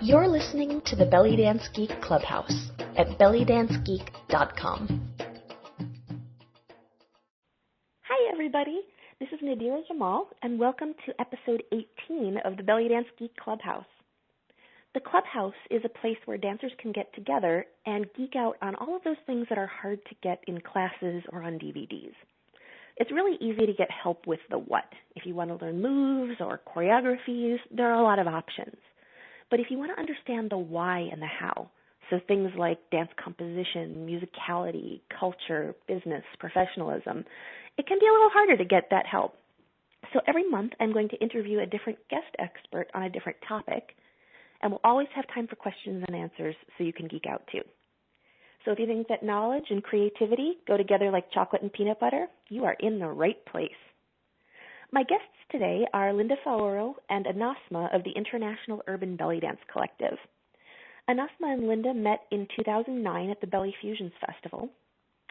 You're listening to the Belly Dance Geek Clubhouse at bellydancegeek.com. Hi, everybody. This is Nadira Jamal, and welcome to episode 18 of the Belly Dance Geek Clubhouse. The Clubhouse is a place where dancers can get together and geek out on all of those things that are hard to get in classes or on DVDs. It's really easy to get help with the what. If you want to learn moves or choreographies, there are a lot of options. But if you want to understand the why and the how, so things like dance composition, musicality, culture, business, professionalism, it can be a little harder to get that help. So every month I'm going to interview a different guest expert on a different topic, and we'll always have time for questions and answers so you can geek out too. So if you think that knowledge and creativity go together like chocolate and peanut butter, you are in the right place. My guests today are Linda Faoro and Anasma of the International Urban Belly Dance Collective. Anasma and Linda met in 2009 at the Belly Fusions Festival,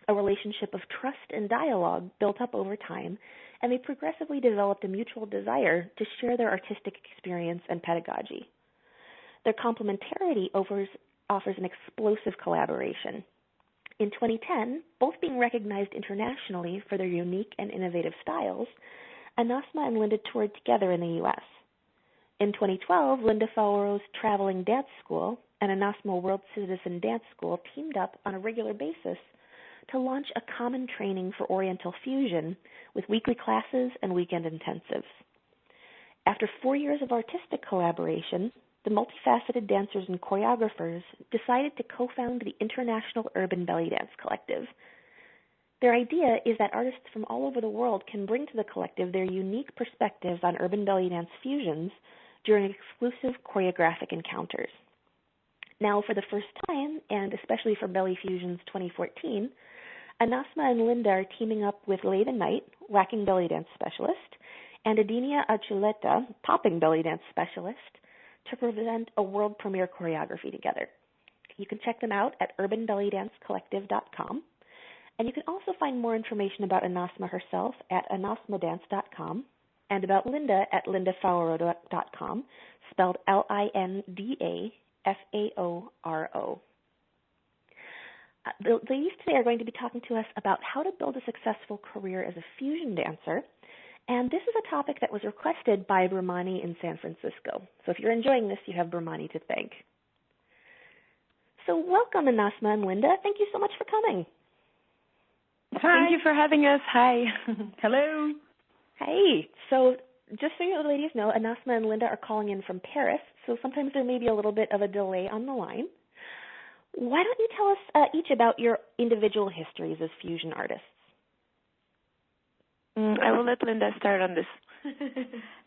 a relationship of trust and dialogue built up over time, and they progressively developed a mutual desire to share their artistic experience and pedagogy. Their complementarity offers an explosive collaboration. In 2010, both being recognized internationally for their unique and innovative styles, Anasma and Linda toured together in the U.S. In 2012, Linda Faoro's Traveling Dance School and Anasma World Citizen Dance School teamed up on a regular basis to launch a common training for Oriental fusion with weekly classes and weekend intensives. After 4 years of artistic collaboration, the multifaceted dancers and choreographers decided to co-found the International Urban Belly Dance Collective. Their idea is that artists from all over the world can bring to the collective their unique perspectives on urban belly dance fusions during exclusive choreographic encounters. Now, for the first time, and especially for Belly Fusions 2014, Anasma and Linda are teaming up with Leda Knight, whacking belly dance specialist, and Adinia Achuleta, popping belly dance specialist, to present a world premiere choreography together. You can check them out at urbanbellydancecollective.com. And you can also find more information about Anasma herself at anasmadance.com and about Linda at lindafaoro.com, spelled Lindafaoro. The ladies today are going to be talking to us about how to build a successful career as a fusion dancer, and this is a topic that was requested by Brahmani in San Francisco. So if you're enjoying this, you have Brahmani to thank. So welcome, Anasma and Linda. Thank you so much for coming. Hi. Thank you for having us. Hi. Hello. Hey. So just so you ladies know, Anasma and Linda are calling in from Paris, so sometimes there may be a little bit of a delay on the line. Why don't you tell us each about your individual histories as fusion artists? I will let Linda start on this.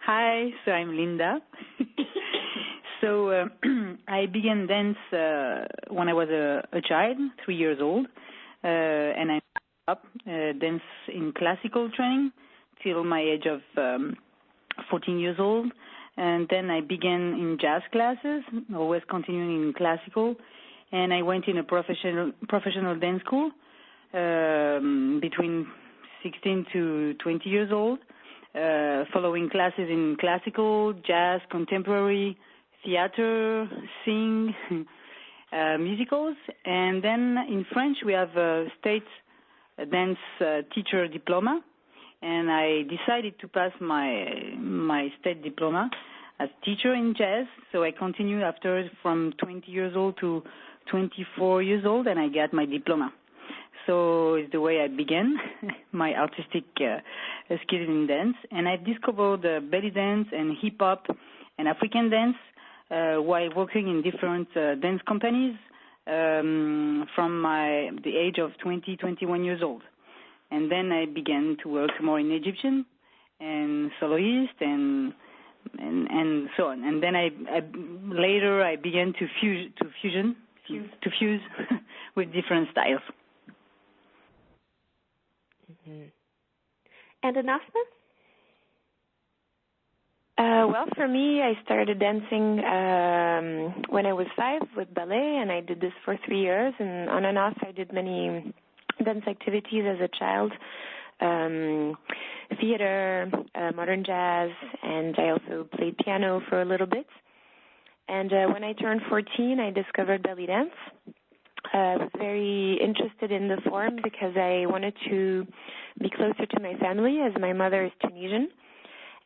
Hi, so I'm Linda. So I began dance when I was a child, 3 years old, and I up dance in classical training till my age of 14 years old, and then I began in jazz classes, always continuing in classical, and I went in a professional dance school between 16 to 20 years old, following classes in classical, jazz, contemporary, theater, sing, musicals, and then in French we have state dance teacher diploma, and I decided to pass my state diploma as teacher in jazz, so I continued after from 20 years old to 24 years old, and I got my diploma. So it's the way I began my artistic skills in dance, and I discovered belly dance and hip-hop and African dance while working in different dance companies from the age of 20, 21 years old. And then I began to work more in Egyptian and soloist and so on. And then later I began to fuse with different styles. Mm-hmm. And Anasma? Well, for me, I started dancing when I was 5 with ballet, and I did this for 3 years. And on and off, I did many dance activities as a child, theater, modern jazz, and I also played piano for a little bit. And when I turned 14, I discovered belly dance. I was very interested in the form because I wanted to be closer to my family, as my mother is Tunisian.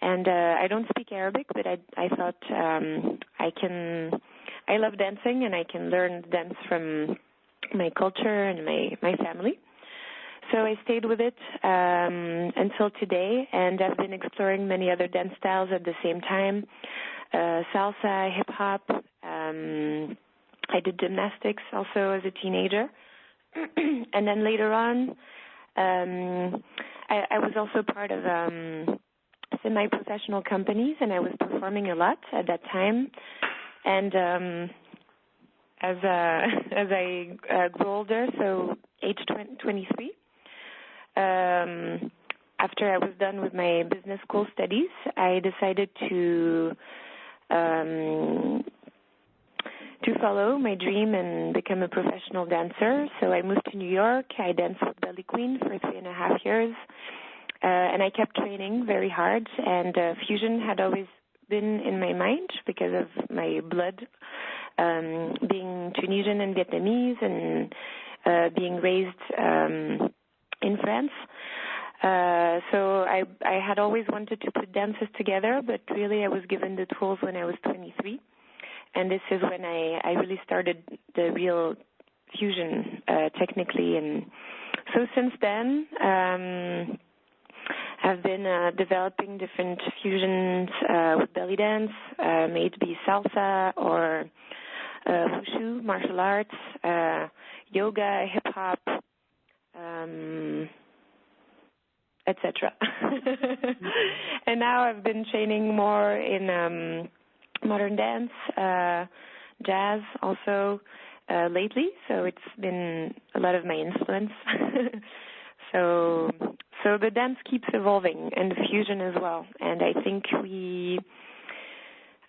And I don't speak Arabic, but I thought I love dancing, and I can learn dance from my culture and my family. So I stayed with it until today, and I've been exploring many other dance styles at the same time. Salsa, hip-hop. I did gymnastics also as a teenager. And then later on, I was also part of semi-professional companies, and I was performing a lot at that time. And as I grew older, so age 23, after I was done with my business school studies, I decided to follow my dream and become a professional dancer. So I moved to New York. I danced with Belly Queen for 3.5 years, and I kept training very hard. And fusion had always been in my mind because of my blood, being Tunisian and Vietnamese, and being raised in France. So I had always wanted to put dances together, but really I was given the tools when I was 23. And this is when I really started the real fusion technically. And so since then, I've been developing different fusions with belly dance, may it be salsa or wushu, martial arts, yoga, hip-hop, etc. And now I've been training more in modern dance, jazz also lately, so it's been a lot of my influence. So the dance keeps evolving, and the fusion as well. And I think we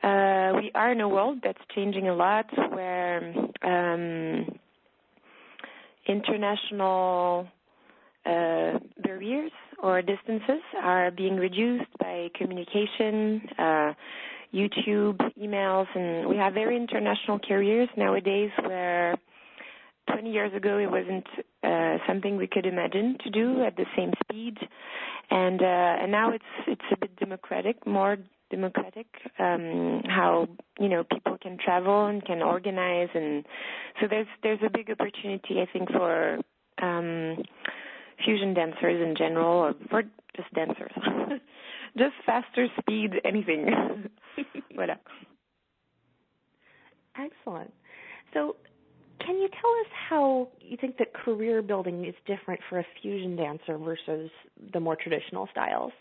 are in a world that's changing a lot, where international barriers or distances are being reduced by communication, YouTube, emails, and we have very international careers nowadays, where 20 years ago it wasn't something we could imagine to do at the same speed, and now it's a bit more democratic, how people can travel and can organize, and so there's a big opportunity, I think, for fusion dancers in general, or for just dancers. Just faster speed, anything. Voilà. Excellent. So can you tell us how you think that career building is different for a fusion dancer versus the more traditional styles?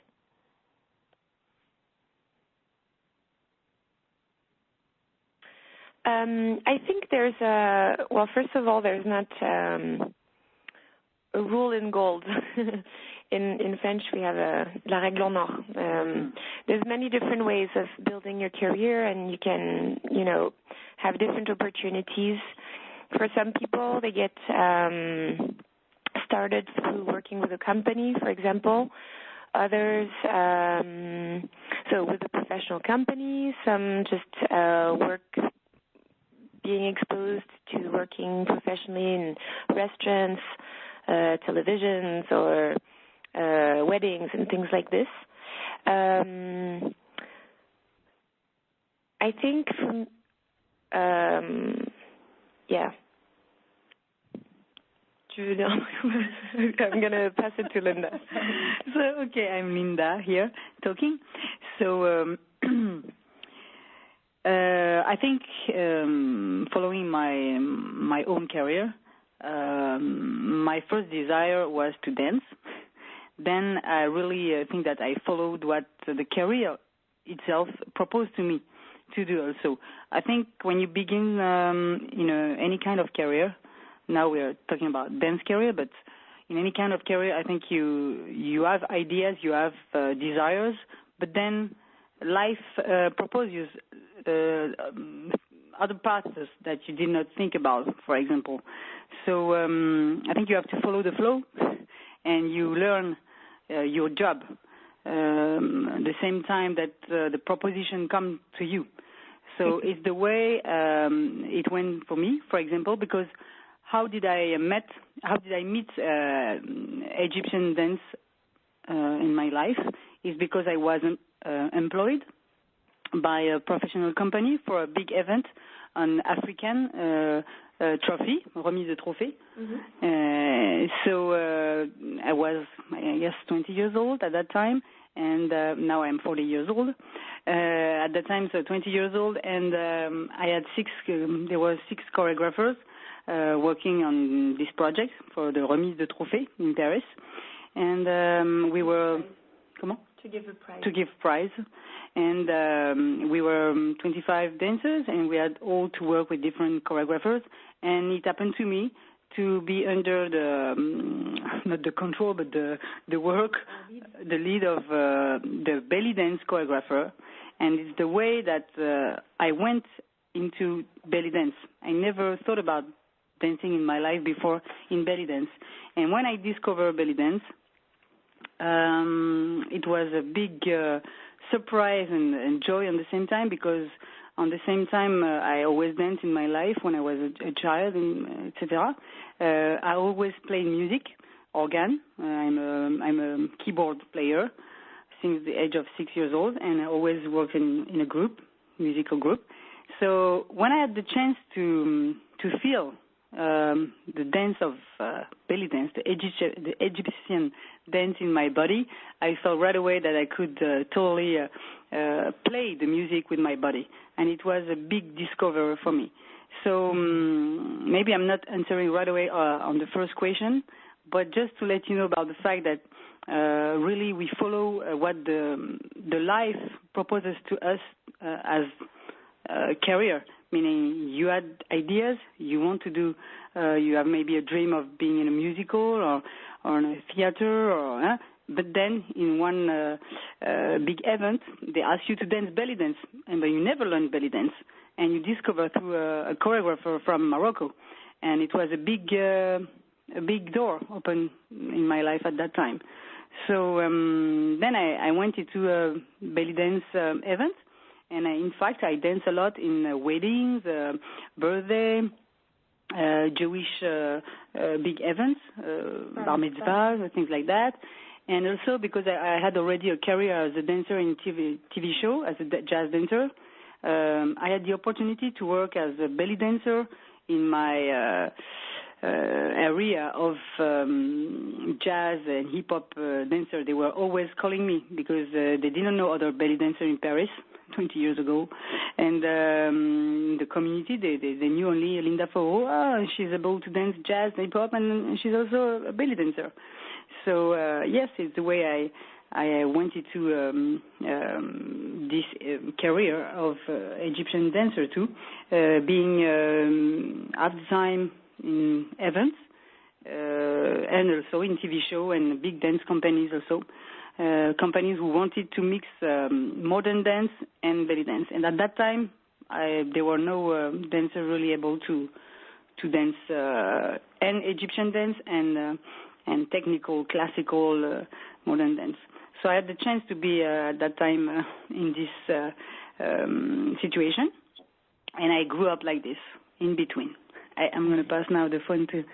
I think there's first of all, there's not a rule in gold. In French, we have la règle en or. There's many different ways of building your career, and you can, have different opportunities. For some people, they get started through working with a company, for example. Others, so with a professional company. Some just work being exposed to working professionally in restaurants, televisions, or weddings and things like this. I think from, yeah. I'm going to pass it to Linda. So, okay, I'm Linda here talking. So, I think following my own career, my first desire was to dance. Then I really think that I followed what the career itself proposed to me to do also. I think when you begin, any kind of career, now we are talking about dance career, but in any kind of career, I think you have ideas, you have desires, but then life proposes other paths that you did not think about, for example. So I think you have to follow the flow, and you learn your job the same time that the proposition comes to you. So it's the way it went for me, for example, because how did I meet Egyptian dance in my life is because I was employed by a professional company for a big event, an African trophy, remise de trophée. Mm-hmm. So I was, I guess, 20 years old at that time, and now I'm 40 years old. At that time, so 20 years old, and I had there were 6 choreographers working on this project for the remise de trophée in Paris, and we were, comment? To give a prize. To give prize, and we were 25 dancers, and we had all to work with different choreographers, and it happened to me to be under the not the control but the work, the lead of the belly dance choreographer, and it's the way that I went into belly dance. I never thought about dancing in my life before in belly dance, and when I discovered belly dance, it was a big surprise and joy on the same time, because on the same time I always danced in my life when I was a child, and etc. I always played music, organ. I'm a keyboard player since the age of 6 years old, and I always worked in a group, musical group. So when I had the chance to feel the dance of belly dance, the Egyptian dance in my body, I felt right away that I could totally play the music with my body, and it was a big discovery for me. So maybe I'm not answering right away on the first question, but just to let you know about the fact that really we follow what the life proposes to us as a career. Meaning you had ideas, you want to do, you have maybe a dream of being in a musical or in a theater, but then in one big event, they ask you to dance belly dance, but you never learned belly dance, and you discover through a choreographer from Morocco, and it was a big door open in my life at that time. So then I went into a belly dance event. And in fact, I dance a lot in weddings, birthday, Jewish big events, bar mitzvahs, things like that. And also because I had already a career as a dancer in TV show, as a jazz dancer, I had the opportunity to work as a belly dancer in my area of jazz and hip-hop dancer. They were always calling me because they didn't know other belly dancer in Paris 20 years ago, and the community, they knew only Linda Faoro. Oh, she's able to dance jazz, hip-hop, and she's also a belly dancer. So yes, it's the way I went into this career of Egyptian dancer too, being half the time in events and also in TV show and big dance companies also. Companies who wanted to mix modern dance and belly dance. And at that time, there were no dancers really able to dance and Egyptian dance and technical, classical, modern dance. So I had the chance to be at that time in this situation, and I grew up like this, in between. I'm going to pass now the phone to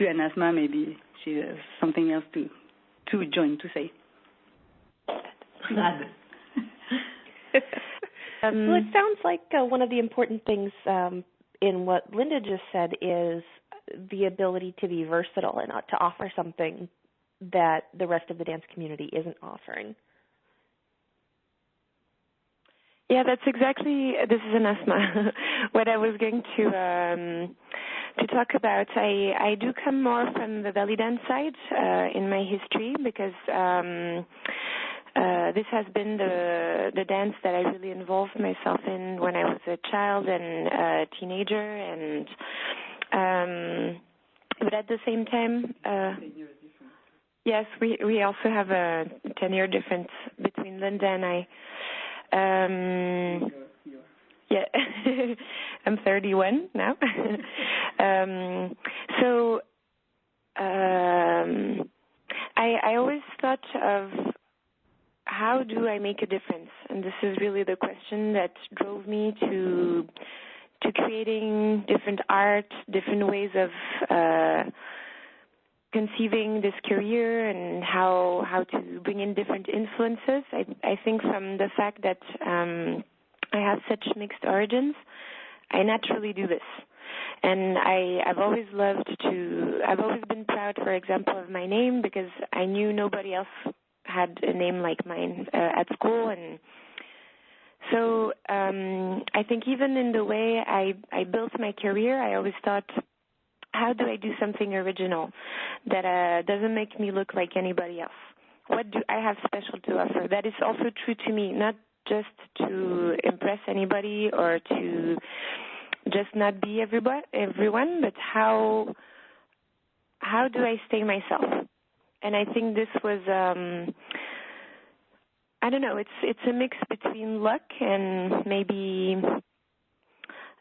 Anasma. Maybe she has something else to join to say. Well, it sounds like one of the important things in what Linda just said is the ability to be versatile and to offer something that the rest of the dance community isn't offering. Yeah, that's exactly, this is Anasma, what I was going to talk about. I do come more from the belly dance side in my history, because this has been the dance that I really involved myself in when I was a child and a teenager, and but at the same time, yes, we also have a 10-year difference between Linda and I. Yeah, I'm 31 now. So I always thought of how do I make a difference? And this is really the question that drove me to creating different art, different ways of conceiving this career, and how to bring in different influences. I think from the fact that I have such mixed origins, I naturally do this. And I've always been proud, for example, of my name, because I knew nobody else had a name like mine at school. And so I think even in the way I built my career, I always thought, how do I do something original that doesn't make me look like anybody else? What do I have special to offer? That is also true to me, not just to impress anybody or to just not be everyone, but how do I stay myself? And I think this was, I don't know, it's a mix between luck and maybe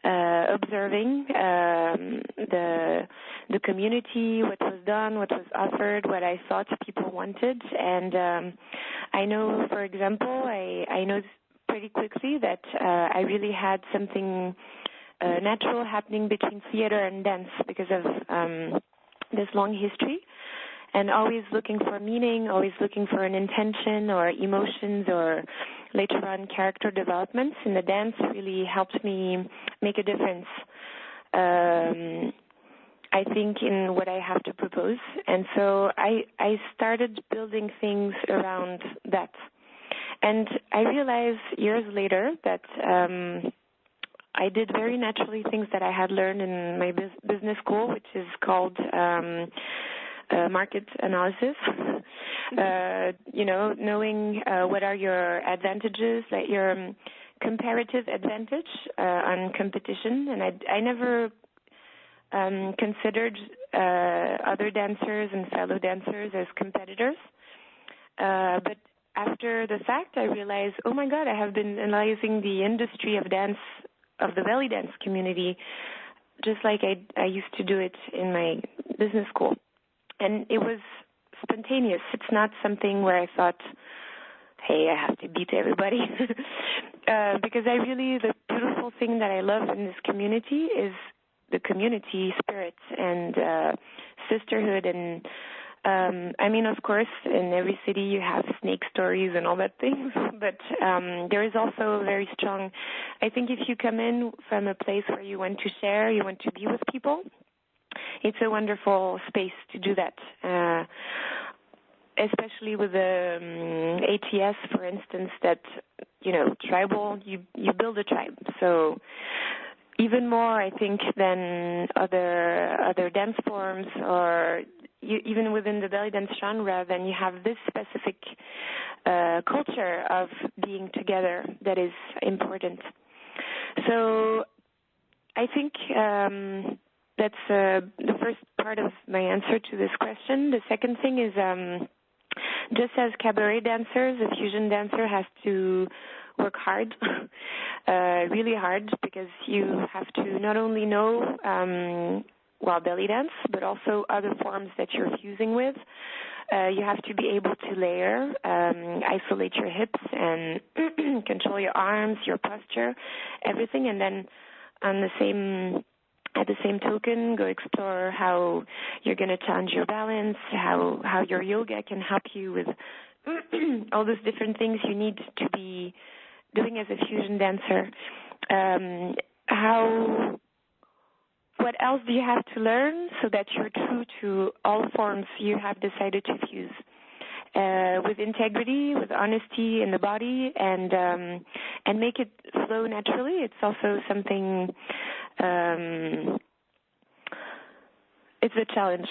observing the community, what was done, what was offered, what I thought people wanted. And I know, for example, I know pretty quickly that I really had something natural happening between theater and dance because of this long history, and always looking for meaning, always looking for an intention or emotions or later on character developments. And the dance really helped me make a difference, I think, in what I have to propose. And so I started building things around that. And I realized years later that I did very naturally things that I had learned in my business school, which is called market analysis. Knowing what are your advantages, like your comparative advantage on competition. And I never considered other dancers and fellow dancers as competitors. But after the fact, I realized, oh my God, I have been analyzing the industry of dance, of the belly dance community, just like I used to do it in my business school. And it was spontaneous. It's not something where I thought, hey, I have to beat everybody. Because the beautiful thing that I love in this community is the community spirit and sisterhood. And of course, in every city you have snake stories and all that things, but there is also a very strong, I think if you come in from a place where you want to share, you want to be with people, it's a wonderful space to do that. Especially with the ATS, for instance, that, tribal, you build a tribe. So even more, I think, than other dance forms or even within the belly dance genre, then you have this specific culture of being together that is important. So I think that's the first part of my answer to this question. The second thing is, just as cabaret dancers, a fusion dancer has to work hard, really hard, because you have to not only know belly dance, but also other forms that you're fusing with. You have to be able to layer, isolate your hips, and control your arms, your posture, everything, and then at the same token, go explore how you're going to challenge your balance, how your yoga can help you with all those different things you need to be doing as a fusion dancer. What else do you have to learn so that you're true to all forms you have decided to fuse? With integrity, with honesty in the body, and make it flow naturally. It's also something. It's a challenge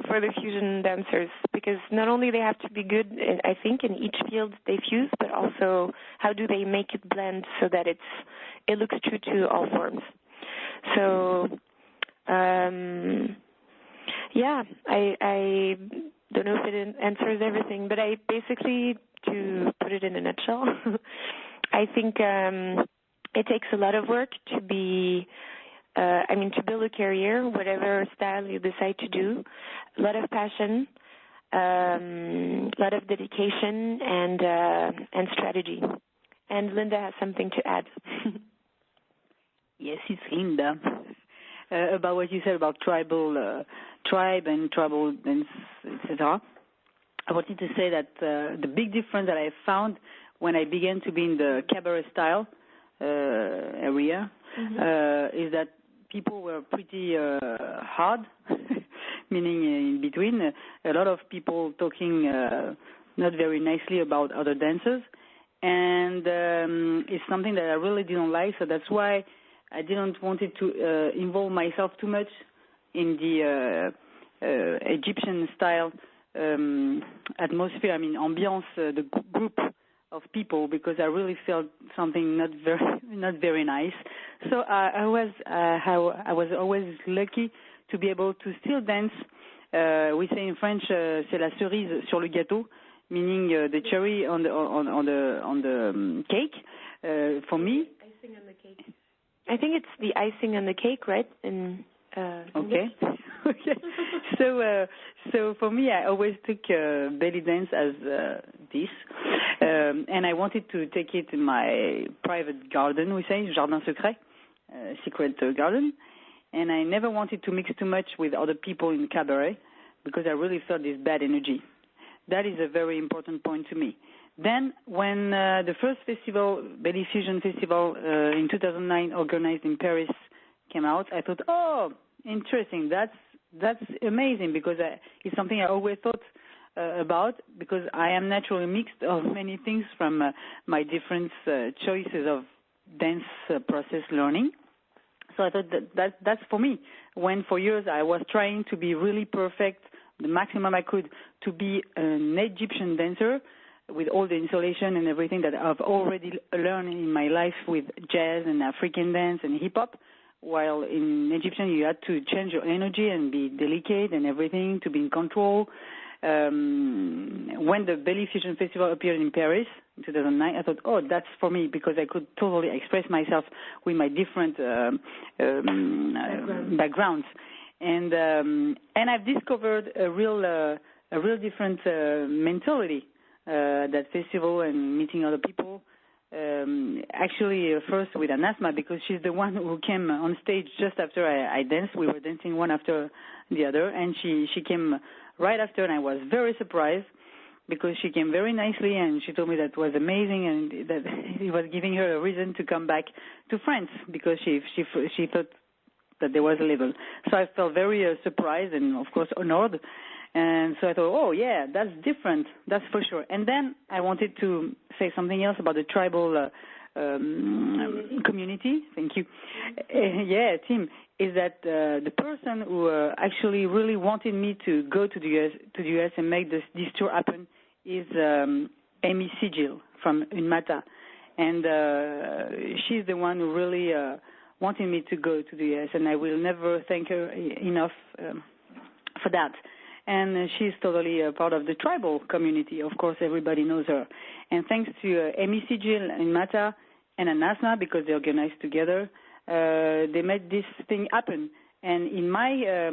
for the fusion dancers, because not only they have to be good, I think, in each field they fuse, but also how do they make it blend so that it looks true to all forms. So, I don't know if it answers everything, but I basically, to put it in a nutshell, I think it takes a lot of work to build a career, whatever style you decide to do, a lot of passion, a lot of dedication and strategy. And Linda has something to add. Yes, it's Linda. About what you said about tribe and tribal dance, etc. I wanted to say that the big difference that I found when I began to be in the cabaret style area is that people were pretty hard, meaning in between. A lot of people talking not very nicely about other dancers. And it's something that I really didn't like, so that's why I didn't want it to involve myself too much in the Egyptian style atmosphere. I mean, ambiance, the group of people, because I really felt something not very nice. So I was always lucky to be able to still dance. We say in French, c'est la cerise sur le gâteau, meaning the cherry on the cake. For me, icing on the cake. I think it's the icing on the cake, right? Okay. Okay. So for me, I always took belly dance as this, and I wanted to take it in my private garden. We say jardin secret, secret garden, and I never wanted to mix too much with other people in cabaret because I really felt this bad energy. That is a very important point to me. Then, when the first festival, Belly Fusion Festival, in 2009, organized in Paris, came out, I thought, oh, interesting. That's amazing, because it's something I always thought about, because I am naturally mixed of many things from my different choices of dance process learning. So I thought that's for me. When for years I was trying to be really perfect, the maximum I could, to be an Egyptian dancer, with all the installation and everything that I've already learned in my life with jazz and African dance and hip-hop, while in Egyptian you had to change your energy and be delicate and everything, to be in control. When the Belly Fusion Festival appeared in Paris in 2009, I thought, oh, that's for me, because I could totally express myself with my different backgrounds. And I've discovered a real different mentality. That festival and meeting other people. Actually, first with Anasma, because she's the one who came on stage just after I danced. We were dancing one after the other, and she came right after, and I was very surprised because she came very nicely, and she told me that was amazing, and that it was giving her a reason to come back to France, because she thought that there was a level. So I felt very surprised and, of course, honored. And so I thought, oh, yeah, that's different. That's for sure. And then I wanted to say something else about the tribal community. Thank you. Yeah, Tim, is that the person who actually really wanted me to go to the US and make this tour happen is Amy Sigil from Unmata. And she's the one who really wanted me to go to the US, and I will never thank her enough for that. And she's totally a part of the tribal community. Of course, everybody knows her. And thanks to Amy Sigil and Mata and Anasma, because they organized together, they made this thing happen. And in my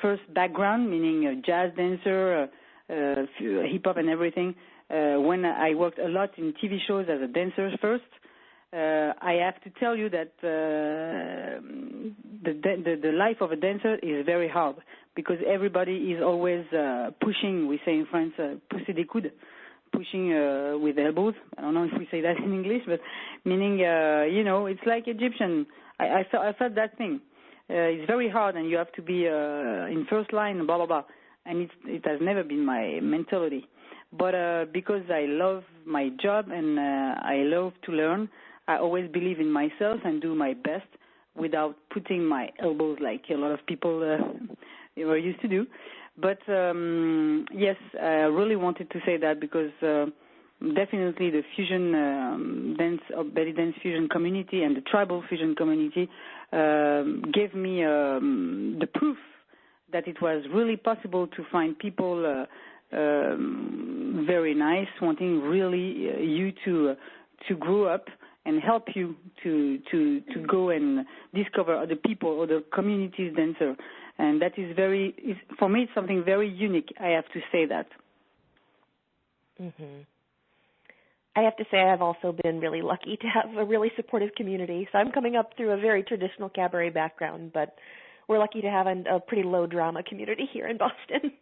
first background, meaning a jazz dancer, hip-hop and everything, when I worked a lot in TV shows as a dancer first, I have to tell you that the life of a dancer is very hard, because everybody is always pushing. We say in France, pousser des coudes, pushing with elbows. I don't know if we say that in English, but meaning, it's like Egyptian. I felt that thing. It's very hard, and you have to be in first line, blah, blah, blah. And it has never been my mentality. But because I love my job and I love to learn, I always believe in myself and do my best without putting my elbows like a lot of people were used to do. But yes, I really wanted to say that, because definitely the fusion dance, belly dance fusion community and the tribal fusion community gave me the proof that it was really possible to find people very nice, wanting really you to grow up and help you to go and discover other people, other communities dancer. And that is for me, it's something very unique, I have to say that. Mm-hmm. I have to say I've also been really lucky to have a really supportive community. So I'm coming up through a very traditional cabaret background, but we're lucky to have a pretty low drama community here in Boston.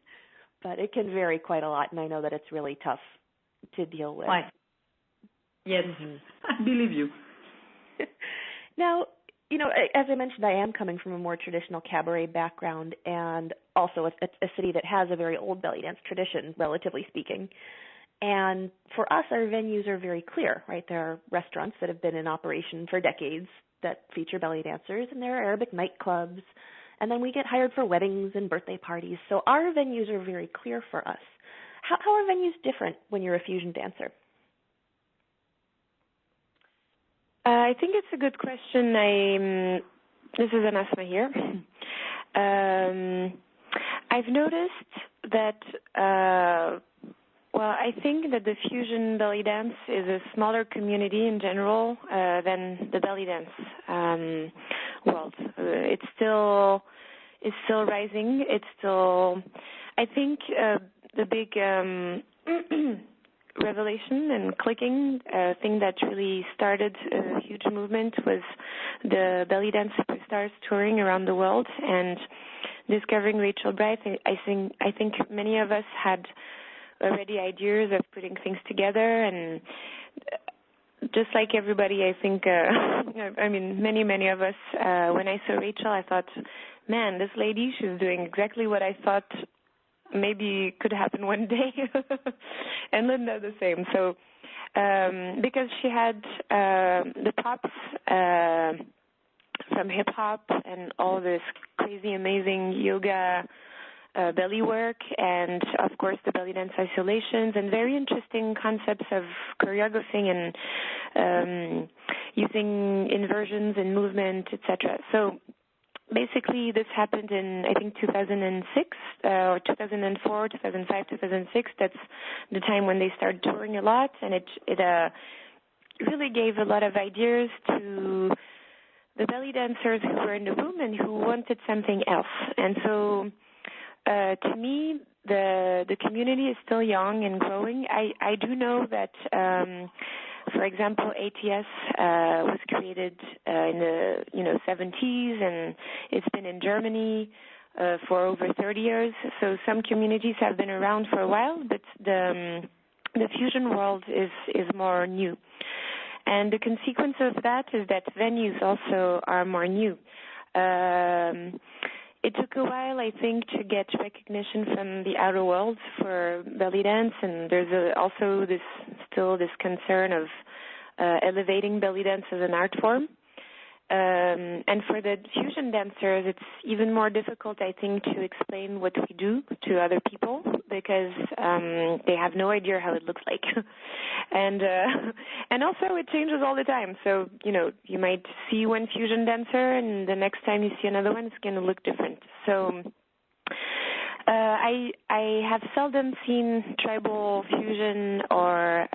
But it can vary quite a lot, and I know that it's really tough to deal with. Why? Yes, I believe you. Now, as I mentioned, I am coming from a more traditional cabaret background, and also a city that has a very old belly dance tradition, relatively speaking. And for us, our venues are very clear, right? There are restaurants that have been in operation for decades that feature belly dancers, and there are Arabic nightclubs, and then we get hired for weddings and birthday parties. So our venues are very clear for us. How are venues different when you're a fusion dancer? I think it's a good question. This is Anasma here. I've noticed that, I think that the fusion belly dance is a smaller community in general than the belly dance world. It's still rising. It's still, I think, the big revelation and clicking thing that really started a huge movement was the belly dance superstars touring around the world and discovering Rachel Bright. I think many of us had already ideas of putting things together, and just like everybody, I think, many of us, when I saw Rachel, I thought, man, this lady, she's doing exactly what I thought maybe could happen one day. And Linda the same. So because she had the pops from hip-hop and all this crazy, amazing yoga belly work, and of course the belly dance isolations, and very interesting concepts of choreographing and using inversions and movement, etc. So basically this happened in, I think, 2006 or 2004, 2005, 2006. That's the time when they started touring a lot, and it really gave a lot of ideas to the belly dancers who were in the room and who wanted something else. And so to me, the community is still young and growing. I do know that, for example, ATS was created in the 70s, and it's been in Germany for over 30 years. So some communities have been around for a while, but the fusion world is more new. And the consequence of that is that venues also are more new. It took a while, I think, to get recognition from the outer world for belly dance, and there's also this concern of elevating belly dance as an art form. And for the fusion dancers, it's even more difficult, I think, to explain what we do to other people because they have no idea how it looks like. And also it changes all the time. So, you might see one fusion dancer and the next time you see another one, it's going to look different. So I have seldom seen tribal fusion or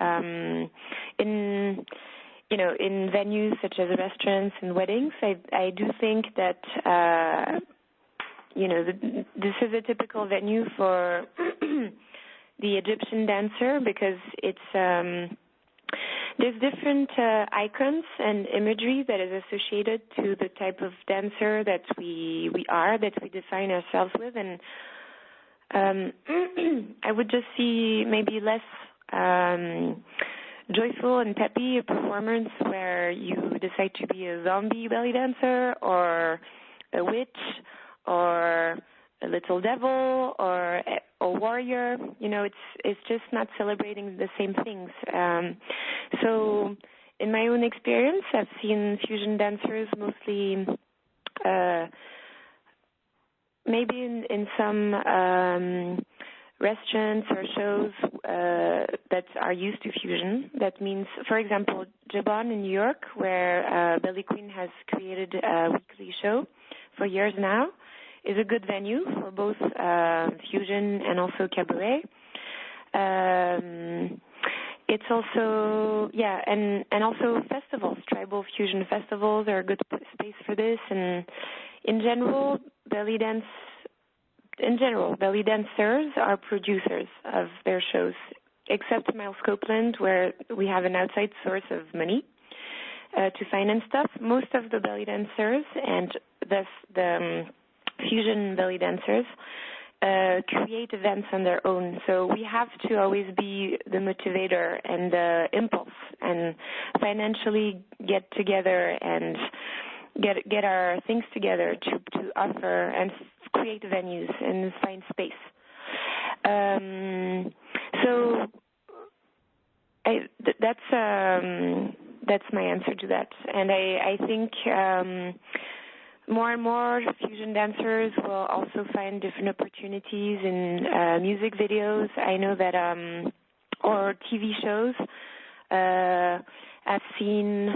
in venues such as restaurants and weddings. I do think that, this is a typical venue for the Egyptian dancer because it's, there's different icons and imagery that is associated to the type of dancer that we are, that we define ourselves with. And I would just see maybe less joyful and peppy a performance where you decide to be a zombie belly dancer or a witch or a little devil or a warrior. It's just not celebrating the same things. So in my own experience, I've seen fusion dancers mostly maybe in some restaurants or shows that are used to fusion. That means, for example, Jabon in New York, where Belly Queen has created a weekly show for years now, is a good venue for both fusion and also cabaret. It's also, and also festivals. Tribal fusion festivals are a good space for this. And in general, belly dance in general, belly dancers are producers of their shows, except Miles Copeland, where we have an outside source of money to finance stuff. Most of the belly dancers and thus the fusion belly dancers create events on their own. So we have to always be the motivator and the impulse and financially get together and get our things together to offer and create venues and find space. So that's my answer to that. And I think more and more fusion dancers will also find different opportunities in music videos. I know that, or TV shows. I've seen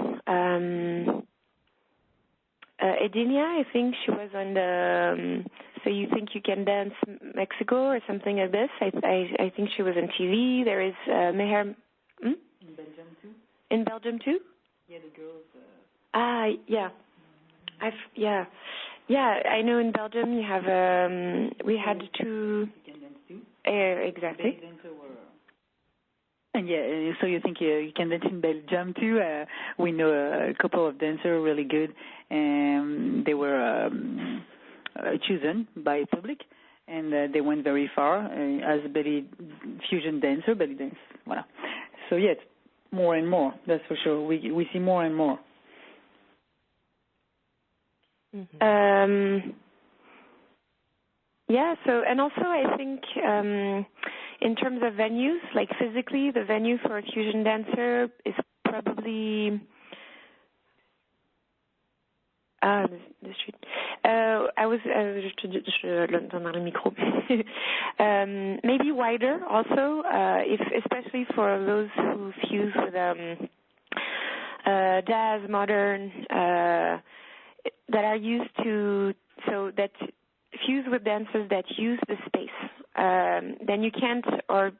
Edinia, I think she was on the So You Think You Can Dance Mexico or something like this. I think she was on TV. There is Meher. In Belgium too. In Belgium too? Yeah, the girls. Yeah. Yeah, I know in Belgium you have, we had two. You Can Dance too. Exactly. And yeah, So You Think You Can Dance in Belgium too. We know a couple of dancers really good, and they were chosen by public, and they went very far as belly dance. Voilà. So yeah, it's more and more. That's for sure. We see more and more. Mm-hmm. Yeah. So, and also I think in terms of venues, like physically, the venue for a fusion dancer is probably the street. Maybe wider also, especially for those who fuse with jazz, modern, that are used to, so that fuse with dancers that use the space. Then you can't, or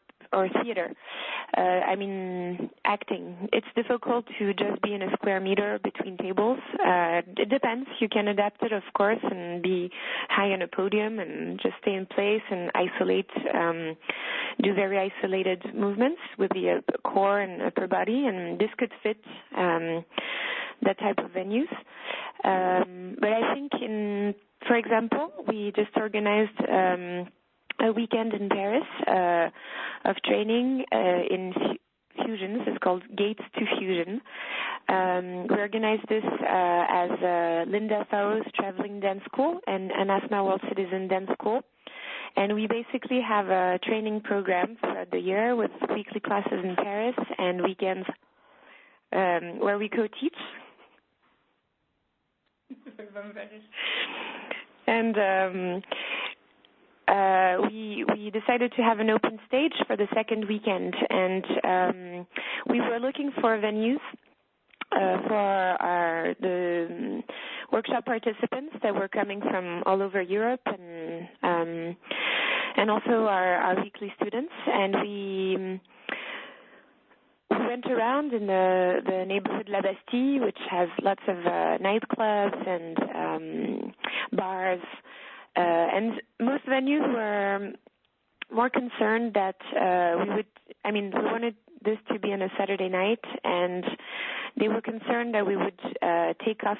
theater. Acting. It's difficult to just be in a square meter between tables. It depends. You can adapt it, of course, and be high on a podium and just stay in place and isolate, do very isolated movements with the core and upper body, and this could fit that type of venues. But I think for example, we just organized a weekend in Paris of training in fusions. It's called Gates to Fusion. We organized this as Linda Faoro's Traveling Dance School and Anasma World Citizen Dance School. And we basically have a training program throughout the year with weekly classes in Paris and weekends where we co-teach. And we decided to have an open stage for the second weekend, and we were looking for venues for the workshop participants that were coming from all over Europe, and also our weekly students. And we went around in the neighborhood La Bastille, which has lots of nightclubs and bars. And most venues were more concerned that we wanted this to be on a Saturday night, and they were concerned that we would take off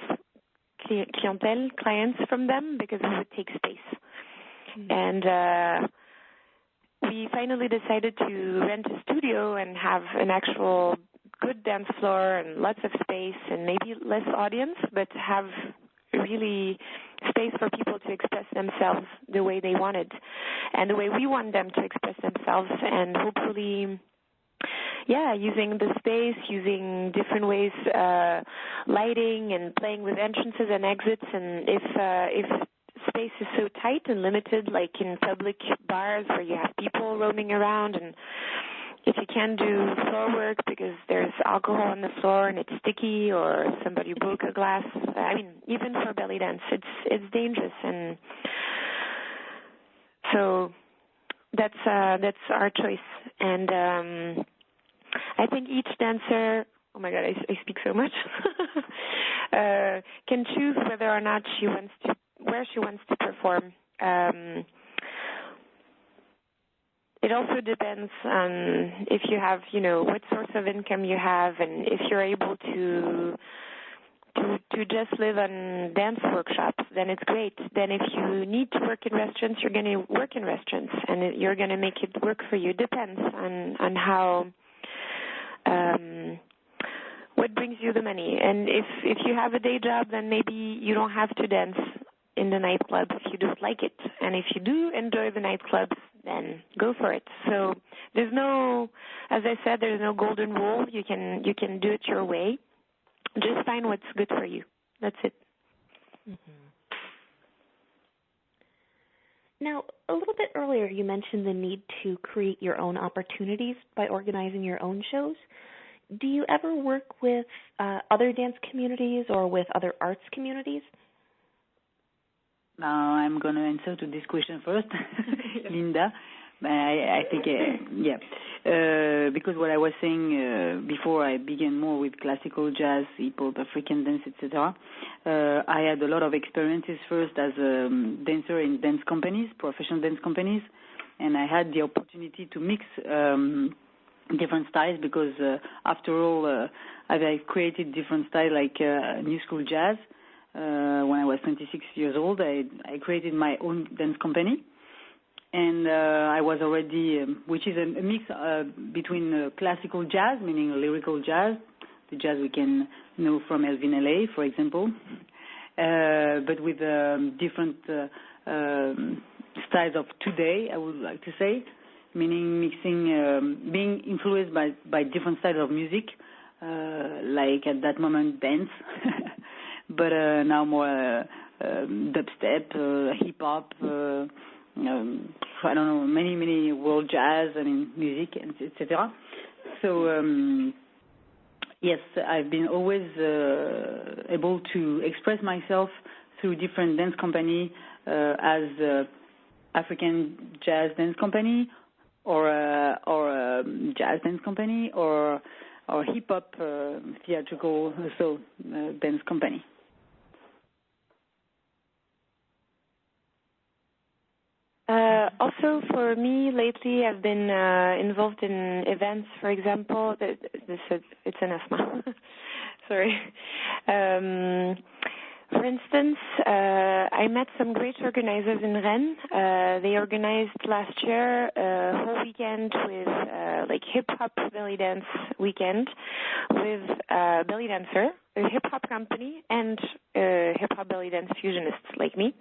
clients from them because we would take space. Mm-hmm. And we finally decided to rent a studio and have an actual good dance floor and lots of space and maybe less audience, but have really space for people to express themselves the way they wanted and the way we want them to express themselves, and hopefully using the space, using different ways, lighting and playing with entrances and exits. And if space is so tight and limited, like in public bars where you have people roaming around, and if you can't do floor work because there's alcohol on the floor and it's sticky, or somebody broke a glass, even for belly dance, it's dangerous. And so that's our choice. And I think each dancer, oh my God, I speak so much, can choose whether or not where she wants to perform. it also depends on if you have, what source of income you have, and if you're able to just live on dance workshops, then it's great. Then if you need to work in restaurants, you're going to work in restaurants, and you're going to make it work for you. It depends on how, what brings you the money. And if you have a day job, then maybe you don't have to dance in the nightclub if you don't like it. And if you do enjoy the nightclubs, then go for it. So there's no, as I said, there's no golden rule. You can do it your way. Just find what's good for you. That's it. Mm-hmm. Now, a little bit earlier, you mentioned the need to create your own opportunities by organizing your own shows. Do you ever work with other dance communities or with other arts communities? Now I'm going to answer to this question first, Linda. I think, because what I was saying before I began more with classical jazz, hip-hop, African dance, etc., I had a lot of experiences first as a dancer in dance companies, professional dance companies, and I had the opportunity to mix different styles because, after all, I created different styles like new school jazz. When I was 26 years old, I created my own dance company. And I was already, which is a mix between classical jazz, meaning lyrical jazz, the jazz we can know from Elvin Ailey, for example, but with different styles of today, I would like to say, meaning mixing, being influenced by different styles of music, like at that moment dance, but now more dubstep, hip-hop, I don't know, many world jazz, music, etc. So, yes, I've been always able to express myself through different dance company as African jazz dance company or jazz dance company or hip-hop theatrical dance company. Also, for me, lately, I've been involved in events. For example, it's Anasma. Sorry. For instance, I met some great organizers in Rennes. They organized last year a whole weekend with hip-hop belly dance weekend with a belly dancer, a hip-hop company, and hip-hop belly dance fusionists like me.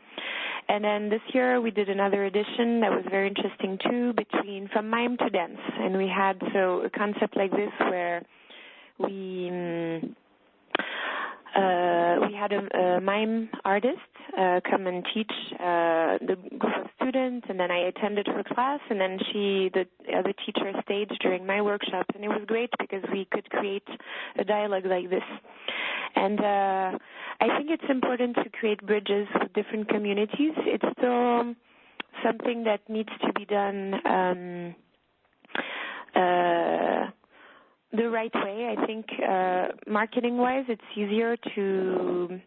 And then this year we did another edition that was very interesting too, from mime to dance. And we had a concept like this where we had a mime artist come and teach the group of students, and then I attended her class, and then the other teacher staged during my workshop, and it was great because we could create a dialogue like this. And I think it's important to create bridges with different communities. It's still something that needs to be done the right way. I think marketing-wise, it's easier to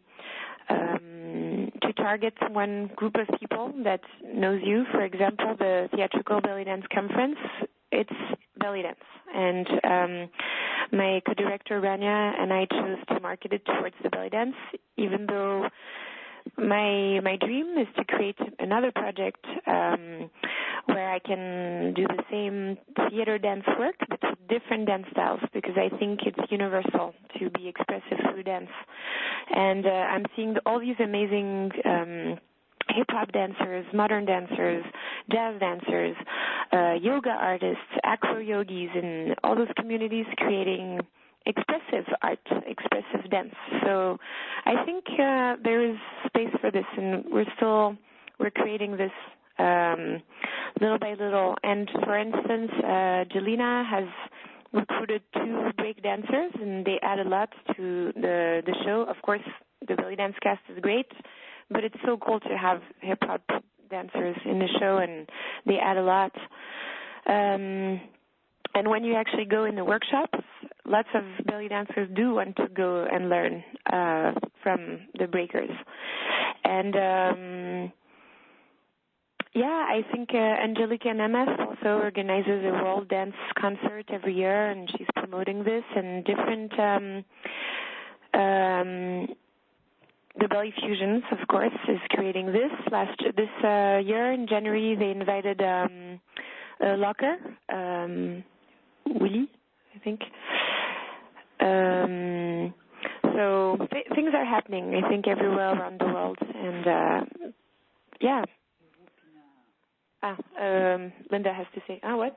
target one group of people that knows you. For example, the Theatrical Belly Dance Conference, it's belly dance. And my co-director, Rania, and I chose to market it towards the belly dance, even though my dream is to create another project where I can do the same theater dance work, but with different dance styles, because I think it's universal to be expressive through dance. And I'm seeing all these amazing hip-hop dancers, modern dancers, jazz dancers, yoga artists, acro-yogis, and all those communities creating expressive art, expressive dance. So I think there is space for this, and we're creating this little by little. And for instance, Jelena has recruited 2 break dancers, and they add a lot to the show. Of course, the belly dance cast is great, but it's so cool to have hip-hop dancers in the show, and they add a lot. And when you actually go in the workshops, lots of belly dancers do want to go and learn from the breakers. And Yeah, I think Angelica Nemeth also organizes a world dance concert every year, and she's promoting this. And different the Belly Fusions, of course, is creating this. This year in January, they invited Locker, Willie, I think. So things are happening, I think, everywhere around the world, and yeah. Linda has to say. What?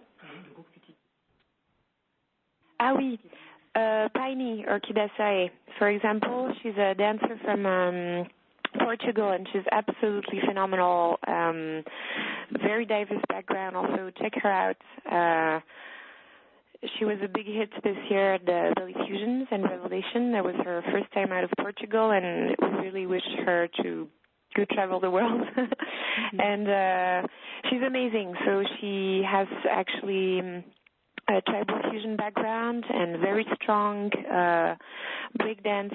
Oui. Piney or Kidasae, for example, she's a dancer from Portugal, and she's absolutely phenomenal. Very diverse background. Also, check her out. She was a big hit this year at the Belly Fusions and Revelation. That was her first time out of Portugal, and we really wish her to go travel the world. And she's amazing. So she has actually a tribal fusion background and very strong breakdance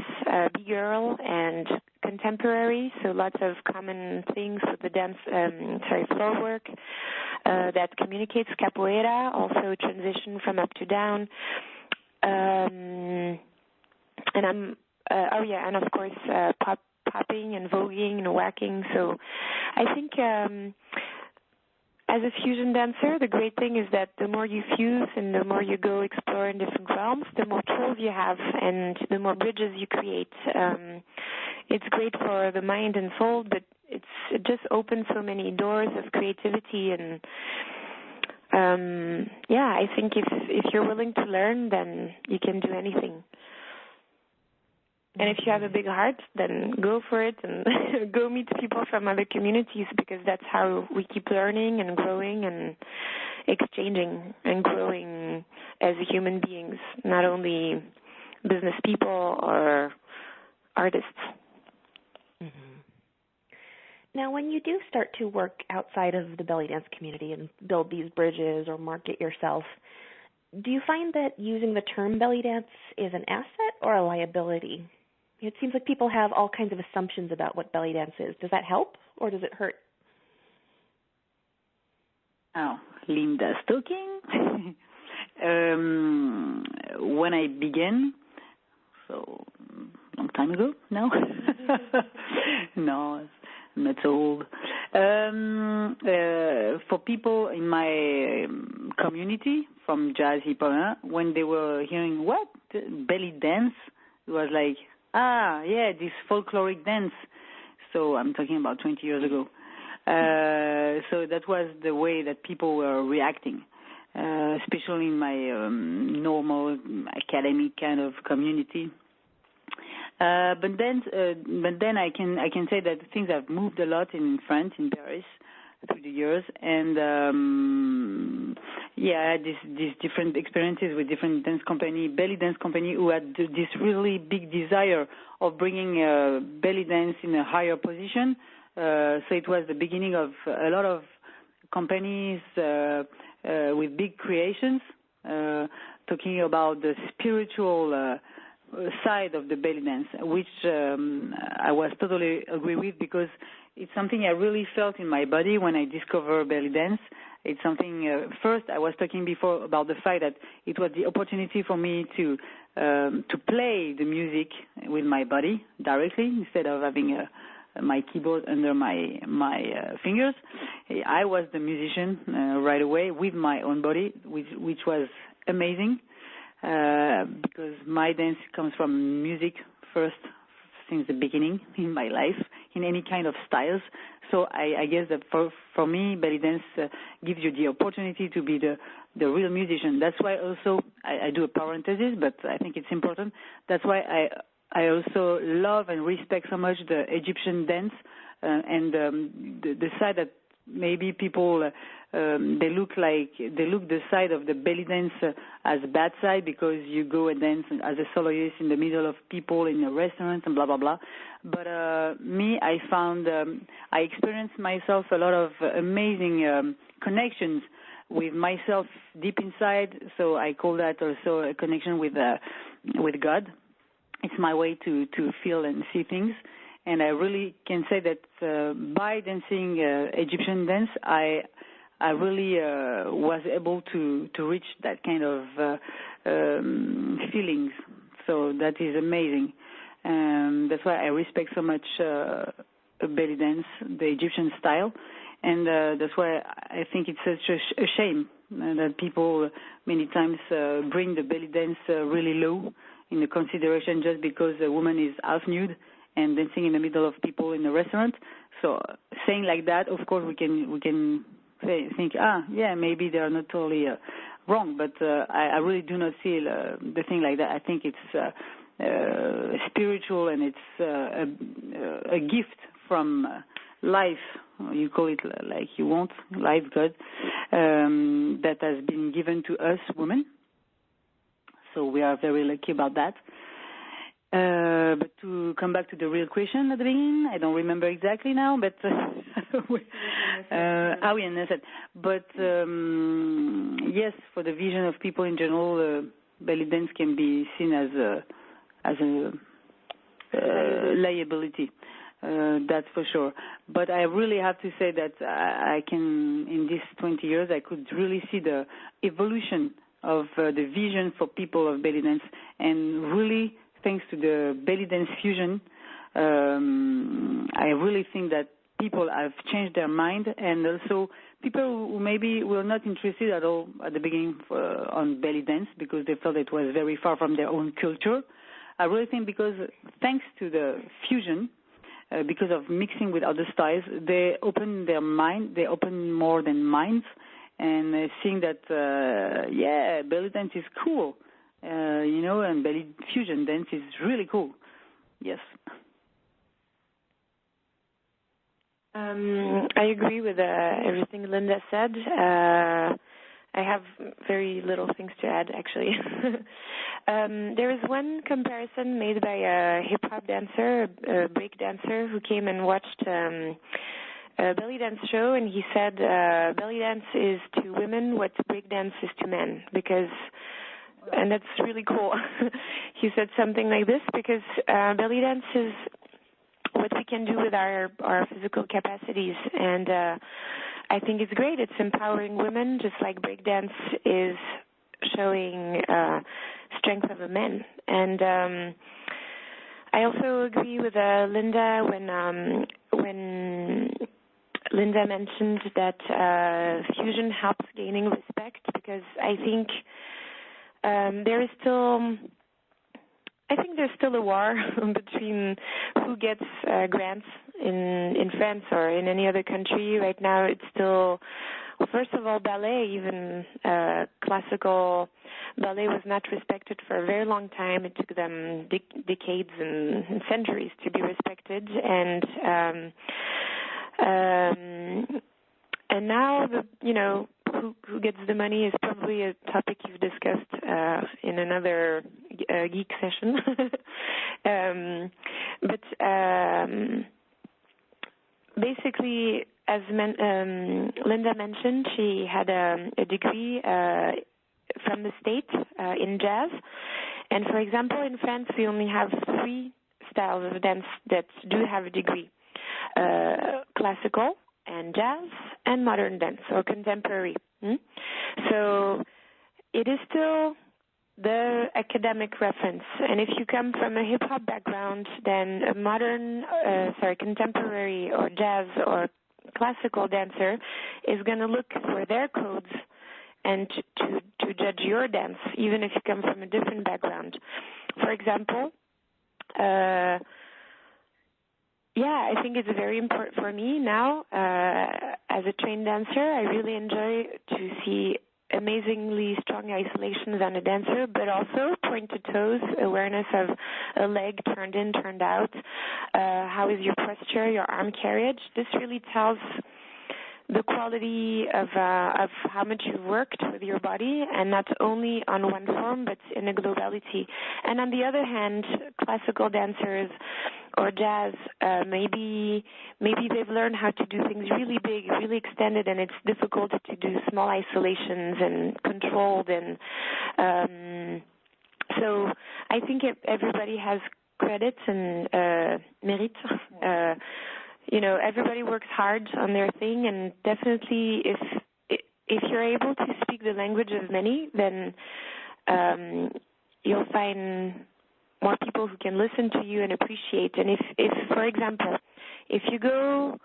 B-girl and contemporary, so lots of common things with the dance, floor work that communicates capoeira, also transition from up to down. And and of course popping and voguing and whacking. So I think as a fusion dancer, the great thing is that the more you fuse and the more you go explore in different realms, the more tools you have and the more bridges you create. It's great for the mind and soul, but it just opens so many doors of creativity. And I think if you're willing to learn, then you can do anything. And if you have a big heart, then go for it and go meet people from other communities, because that's how we keep learning and growing and exchanging and growing as human beings, not only business people or artists. Mm-hmm. Now, when you do start to work outside of the belly dance community and build these bridges or market yourself, do you find that using the term belly dance is an asset or a liability? It seems like people have all kinds of assumptions about what belly dance is. Does that help or does it hurt? Oh, Linda's talking. When I began, so long time ago now. No, I'm not so old. For people in my community from jazz hip hop, when they were hearing what belly dance, it was like, this folkloric dance. So I'm talking about 20 years ago. So that was the way that people were reacting, especially in my normal academic kind of community. But then I can say that things have moved a lot in France, in Paris, through the years, and I had these different experiences with different belly dance company, who had this really big desire of bringing belly dance in a higher position. So it was the beginning of a lot of companies with big creations, talking about the spiritual side of the belly dance, which I was totally agree with, because it's something I really felt in my body when I discovered belly dance. It's something, first I was talking before about the fact that it was the opportunity for me to play the music with my body directly instead of having my keyboard under my fingers. I was the musician right away with my own body, which was amazing, because my dance comes from music first, since the beginning in my life, in any kind of styles. So I guess that for me, belly dance gives you the opportunity to be the real musician. That's why also I do a parenthesis, but I think it's important. That's why I also love and respect so much the Egyptian dance and the side that maybe people they look the side of the belly dance as a bad side, because you go and dance as a soloist in the middle of people in a restaurant and blah blah blah. But me, I found I experienced myself a lot of amazing connections with myself deep inside. So I call that also a connection with God. It's my way to feel and see things. And I really can say that by dancing Egyptian dance, I really was able to reach that kind of feelings. So that is amazing. That's why I respect so much belly dance, the Egyptian style. And that's why I think it's such a shame that people many times bring the belly dance really low in the consideration just because a woman is half nude and dancing in the middle of people in a restaurant. So saying like that, of course, we can think, yeah, maybe they are not totally wrong, but I really do not see the thing like that. I think it's spiritual, and it's a gift from life. You call it like you want, life, God, that has been given to us women. So we are very lucky about that. But to come back to the real question at the beginning, I don't remember exactly now, but Anasma. But yes, for the vision of people in general, belly dance can be seen as a liability. That's for sure. But I really have to say that I can, in these 20 years, I could really see the evolution of the vision for people of belly dance, and really, thanks to the belly dance fusion, I really think that people have changed their mind, and also people who maybe were not interested at all at the beginning on belly dance because they felt it was very far from their own culture. I really think because thanks to the fusion, because of mixing with other styles, they open their mind, they open more than minds, and seeing that, belly dance is cool, and belly fusion dance is really cool. Yes. I agree with everything Linda said. I have very little things to add, actually. There is one comparison made by a hip-hop dancer, a break dancer, who came and watched a belly dance show, and he said belly dance is to women what break dance is to men, and that's really cool. He said something like this, because belly dance is what we can do with our physical capacities, and I think it's great. It's empowering women, just like breakdance is showing strength of a man. And I also agree with Linda when Linda mentioned that fusion helps gaining respect, because I think there's still a war between who gets grants in France or in any other country. Right now it's still, first of all, ballet, even classical ballet was not respected for a very long time. It took them decades and centuries to be respected. And now, who gets the money is probably a topic you've discussed in another geek session. But basically, as Linda mentioned, she had a degree from the States in jazz. And for example, in France, we only have 3 styles of dance that do have a degree: classical, and jazz, and modern dance, or contemporary. So it is still the academic reference. And if you come from a hip-hop background, then a contemporary or jazz or classical dancer is going to look for their codes and to judge your dance, even if you come from a different background. For example, I think it's very important for me now, as a trained dancer. I really enjoy to see amazingly strong isolations on a dancer, but also pointed toes, awareness of a leg turned in, turned out. How is your posture, your arm carriage? This really tells the quality of how much you've worked with your body, and not only on one form, but in a globality. And on the other hand, classical dancers or jazz, maybe they've learned how to do things really big, really extended, and it's difficult to do small isolations and controlled. And so I think everybody has credit and merit. Everybody works hard on their thing, and definitely if you're able to speak the language of many, then you'll find more people who can listen to you and appreciate. And if for example, if you go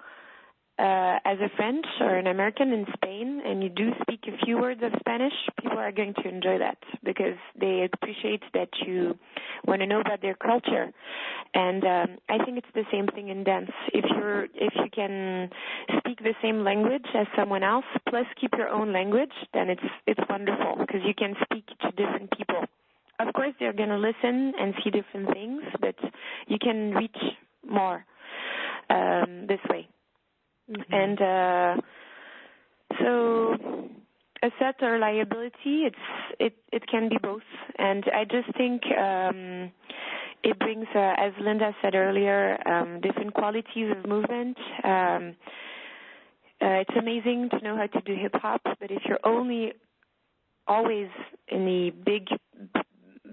as a French or an American in Spain and you do speak a few words of Spanish, people are going to enjoy that because they appreciate that you want to know about their culture. And I think it's the same thing in dance. If you can speak the same language as someone else plus keep your own language, then it's wonderful because you can speak to different people. Of course, they're going to listen and see different things, but you can reach more this way. Mm-hmm. And so asset or liability, it can be both. And I just think it brings, as Linda said earlier, different qualities of movement. It's amazing to know how to do hip-hop, but if you're only always in the big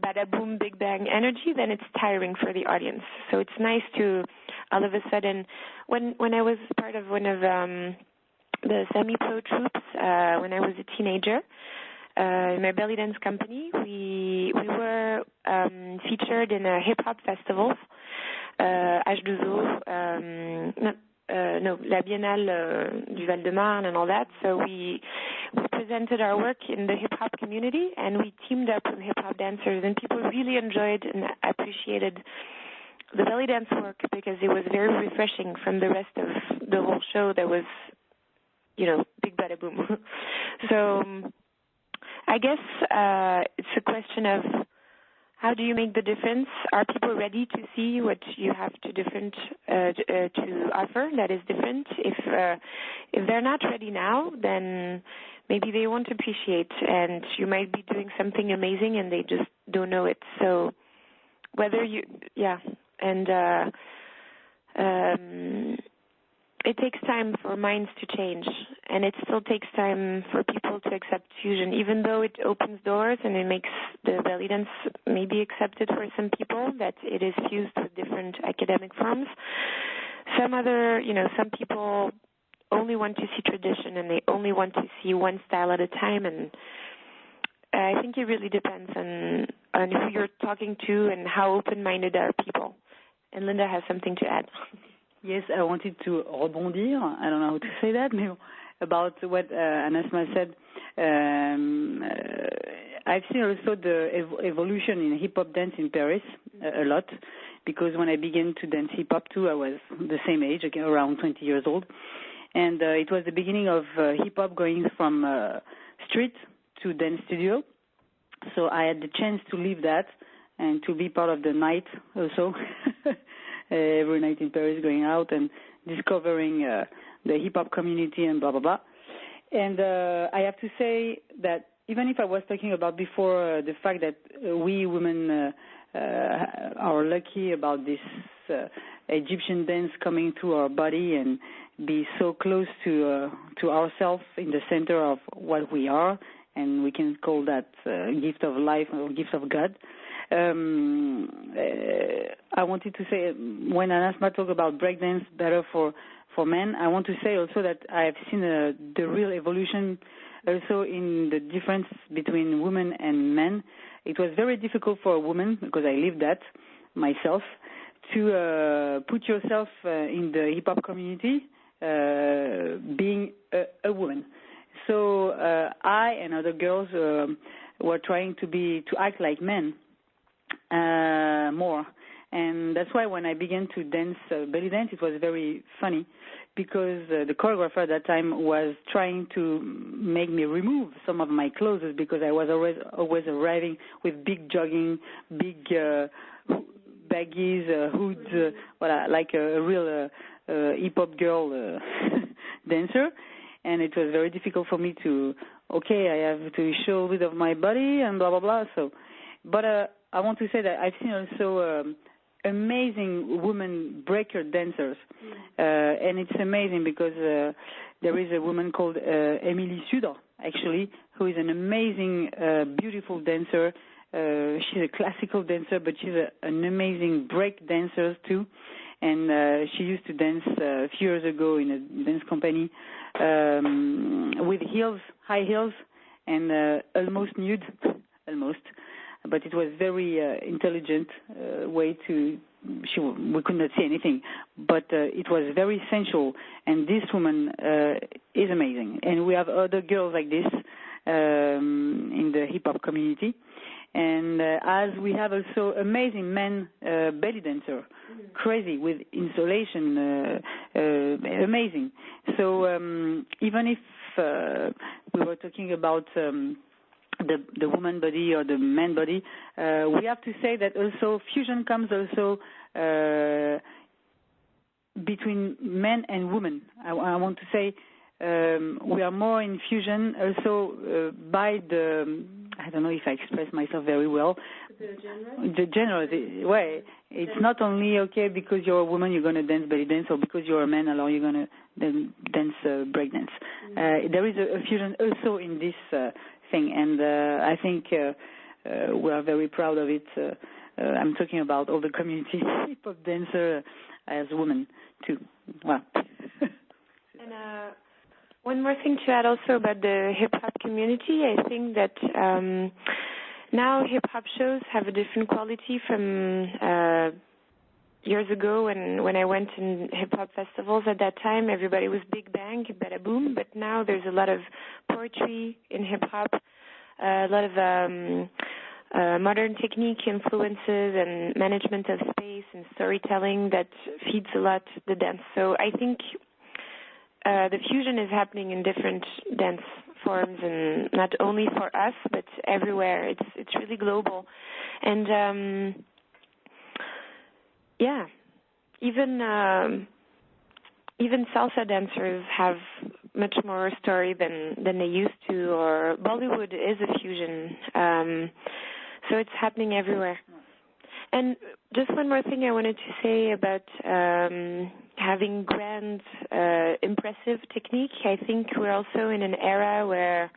bada boom, big bang energy, then it's tiring for the audience. So it's nice to all of a sudden, when I was part of one of the semi-pro troops, when I was a teenager, in my belly dance company, we were featured in hip-hop festivals, H2O, La Biennale du Val-de-Marne and all that. So we presented our work in the hip-hop community, and we teamed up with hip-hop dancers, and people really enjoyed and appreciated the belly dance work because it was very refreshing from the rest of the whole show that was, big bada boom. So I guess it's a question of how do you make the difference? Are people ready to see what you have to offer that is different? If they're not ready now, then maybe they won't appreciate, and you might be doing something amazing and they just don't know it. So it takes time for minds to change, and it still takes time for people to accept fusion, even though it opens doors and it makes the belly dance maybe accepted for some people that it is fused with different academic forms. Some people only want to see tradition and they only want to see one style at a time, and I think it really depends on who you're talking to and how open-minded are people. And Linda has something to add. Yes, I wanted to rebondir, I don't know how to say that, about what Anasma said. I've seen also the evolution in hip-hop dance in Paris a lot, because when I began to dance hip-hop too, I was the same age, around 20 years old. And it was the beginning of hip-hop going from street to dance studio. So I had the chance to live that and to be part of the night also. Every night in Paris, going out and discovering the hip-hop community and blah, blah, blah. And I have to say that even if I was talking about before the fact that we women are lucky about this Egyptian dance coming through our body and be so close to ourselves in the center of what we are, and we can call that gift of life or gift of God. I wanted to say, when Anasma talked about breakdance better for men, I want to say also that I have seen the real evolution also in the difference between women and men. It was very difficult for a woman, because I lived that myself, to put yourself in the hip-hop community being a woman. So I and other girls were trying to act like men more. And that's why when I began to dance belly dance, it was very funny, because the choreographer at that time was trying to make me remove some of my clothes, because I was always arriving with big jogging, big baggies, hoods, like a real hip-hop girl dancer. And it was very difficult for me I have to show a bit of my body and blah, blah, blah. So, but I want to say that I've seen also amazing women breaker dancers. And it's amazing because there is a woman called Émilie Sudre, actually, who is an amazing, beautiful dancer She's a classical dancer, but she's an amazing break dancer too. And she used to dance a few years ago in a dance company with heels, high heels, and almost nude, almost. But it was very intelligent way to. We could not see anything, but it was very sensual. And this woman is amazing. And we have other girls like this in the hip hop community. And as we have also amazing men belly dancer, crazy with insulation, amazing. So even if we were talking about the woman body or the man body, we have to say that also fusion comes also between men and women. I want to say we are more in fusion also by the, I don't know if I express myself very well. The genre way. It's not only, okay, because you're a woman you're going to dance belly dance, or because you're a man alone you're going to dance break dance. There is a fusion also in this thing, and I think we are very proud of it. I'm talking about all the community hip hop dancer as women too. Wow. And one more thing to add also about the hip hop community. I think that now hip hop shows have a different quality from years ago when I went in hip hop festivals. At that time, everybody was big bang, bada boom. But now there's a lot of poetry in hip hop, a lot of modern technique influences and management of space and storytelling that feeds a lot the dance. So I think the fusion is happening in different dance forms, and not only for us but everywhere. It's really global, and even salsa dancers have much more story than they used to. Or Bollywood is a fusion, so it's happening everywhere. And just one more thing I wanted to say about having grand, impressive technique. I think we're also in an era where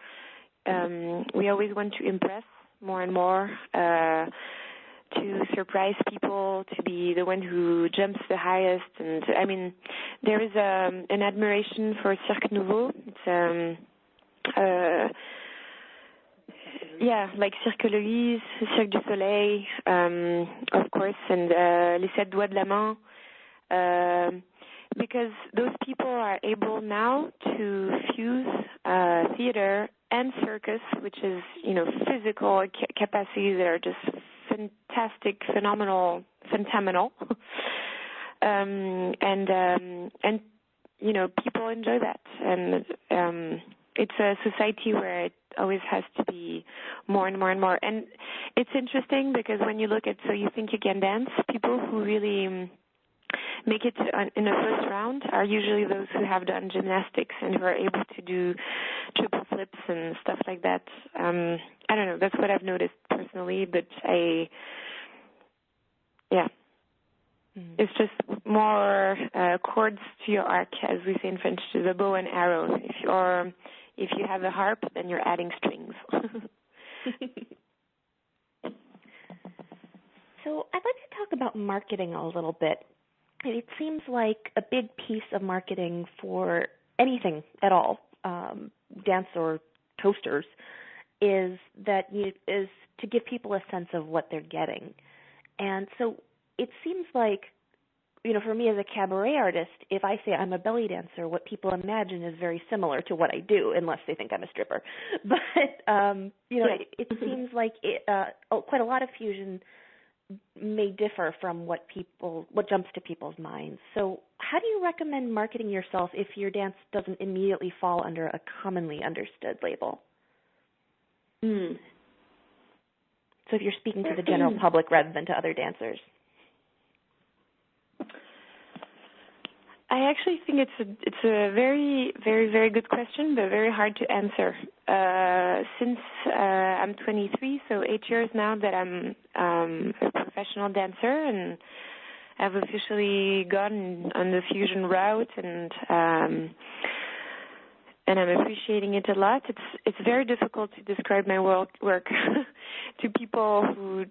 we always want to impress more and more, to surprise people, to be the one who jumps the highest. And I mean, there is an admiration for Cirque Nouveau. It's like Cirque Louise, Cirque du Soleil, of course, and Les Sept Doigts de la Main, because those people are able now to fuse theater and circus, which is, physical capacities that are just fantastic, phenomenal. And people enjoy that. And it's a society where it always has to be more and more and more. And it's interesting because when you look at So You Think You Can Dance, people who really make it in the first round are usually those who have done gymnastics and who are able to do triple flips and stuff like that. I don't know, that's what I've noticed personally, but it's just more chords to your arc, as we say in French, to the bow and arrow. If you have a harp, then you're adding strings. So I'd like to talk about marketing a little bit. It seems like a big piece of marketing for anything at all, dance or toasters, is to give people a sense of what they're getting. And so it seems like, for me as a cabaret artist, if I say I'm a belly dancer, what people imagine is very similar to what I do, unless they think I'm a stripper. But, it seems like quite a lot of fusion may differ from what jumps to people's minds. So how do you recommend marketing yourself if your dance doesn't immediately fall under a commonly understood label? So if you're speaking to the general public rather than to other dancers. I actually think it's a very, very, very good question, but very hard to answer. Since I'm 23, so 8 years now that I'm a professional dancer, and I've officially gone on the fusion route, and and I'm appreciating it a lot. It's very difficult to describe my work to people who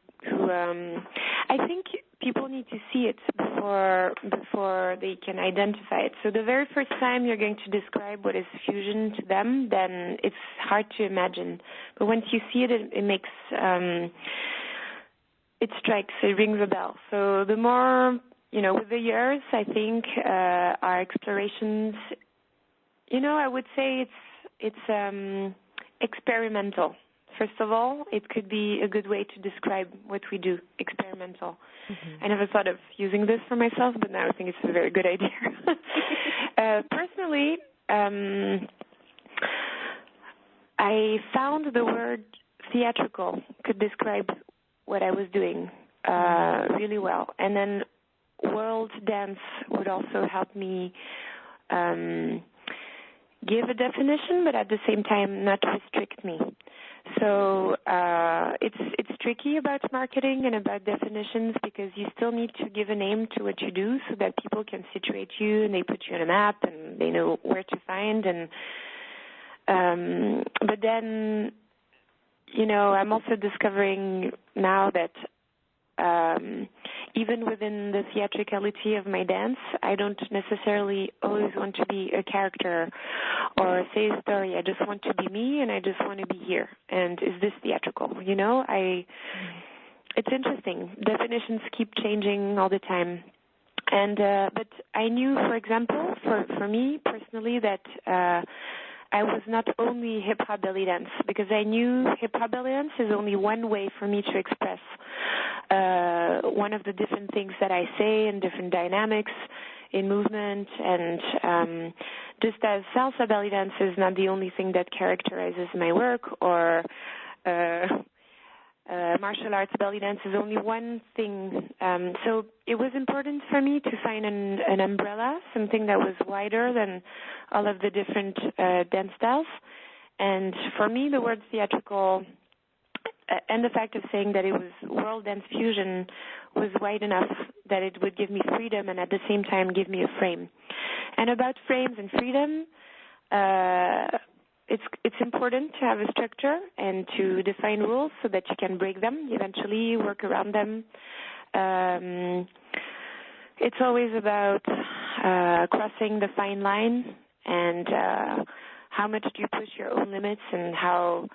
I think people need to see it before they can identify it. So the very first time you're going to describe what is fusion to them, then it's hard to imagine. But once you see it, it makes it strikes, it rings a bell. So the more, with the years, I think our explorations, I would say it's experimental. First of all, it could be a good way to describe what we do, experimental. Mm-hmm. I never thought of using this for myself, but now I think it's a very good idea. Personally, I found the word theatrical could describe what I was doing really well. And then world dance would also help me give a definition, but at the same time not restrict me. So it's tricky about marketing and about definitions because you still need to give a name to what you do so that people can situate you and they put you on a map and they know where to find. And but then, I'm also discovering now that even within the theatricality of my dance, I don't necessarily always want to be a character or say a story. I just want to be me, and I just want to be here. And is this theatrical? It's interesting. Definitions keep changing all the time. And but I knew, for example, for me personally, that I was not only hip-hop belly dance, because I knew hip-hop belly dance is only one way for me to express one of the different things that I say and different dynamics in movement. And just as salsa belly dance is not the only thing that characterizes my work, or martial arts belly dance is only one thing. So it was important for me to find an umbrella, something that was wider than all of the different dance styles. And for me, the word theatrical and the fact of saying that it was world dance fusion was wide enough that it would give me freedom and at the same time give me a frame. And about frames and freedom, it's important to have a structure and to define rules so that you can break them, eventually work around them. It's always about crossing the fine line and how much do you push your own limits and how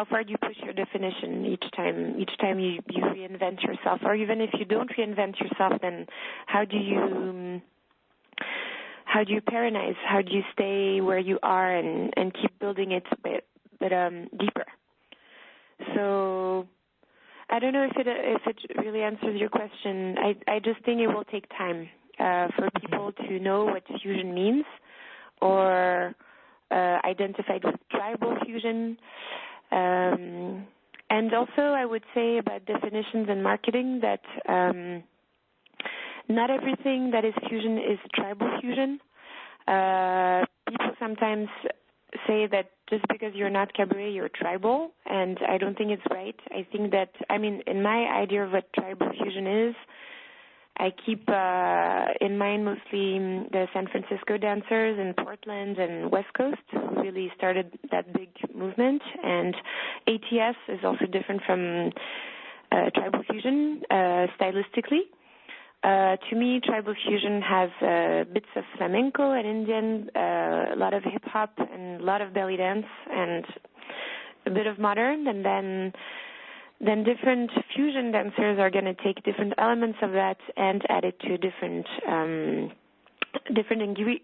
far do you push your definition each time you reinvent yourself, or even if you don't reinvent yourself, then how do you paironize? How do you stay where you are and keep building it a bit deeper? So I don't know if it really answers your question. I just think it will take time for people to know what fusion means, or identified with tribal fusion. And also I would say about definitions and marketing that not everything that is fusion is tribal fusion. People sometimes say that just because you're not cabaret, you're tribal, and I don't think it's right. I think that, in my idea of what tribal fusion is, I keep in mind mostly the San Francisco dancers in Portland and West Coast who really started that big movement. And ATS is also different from tribal fusion stylistically. To me, tribal fusion has bits of flamenco and Indian, a lot of hip-hop and a lot of belly dance and a bit of modern, and then different fusion dancers are going to take different elements of that and add it to different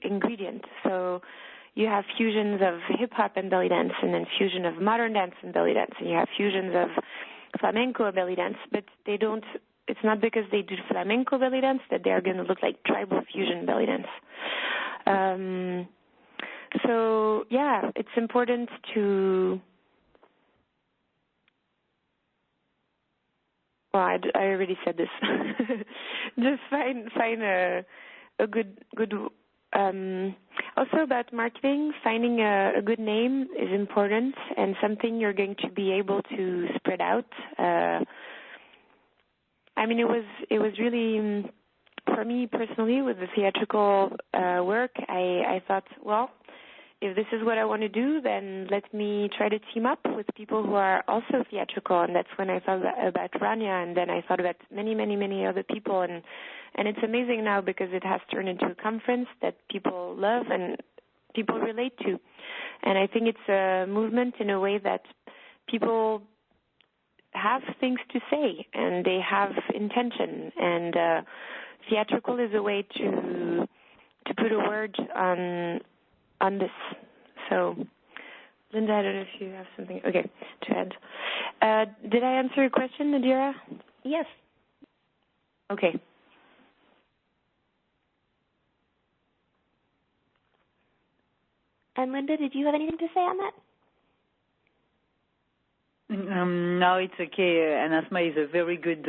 ingredients. So you have fusions of hip-hop and belly dance, and then fusion of modern dance and belly dance, and you have fusions of flamenco and belly dance, but they don't. It's not because they do flamenco belly dance that they're going to look like tribal fusion belly dance. So yeah, it's important to. Well, I already said this. Just find a good. Also about marketing, finding a good name is important and something you're going to be able to spread out. It was really, for me personally, with the theatrical work, I thought, well, if this is what I want to do, then let me try to team up with people who are also theatrical. And that's when I thought about Rania, and then I thought about many, many, many other people. And it's amazing now because it has turned into a conference that people love and people relate to. And I think it's a movement in a way that people have things to say and they have intention. And theatrical is a way to put a word on this. So, Linda, I don't know if you have something to add. Did I answer your question, Nadira? Yes. Okay. And Linda, did you have anything to say on that? No, it's okay. Anasma is a very good.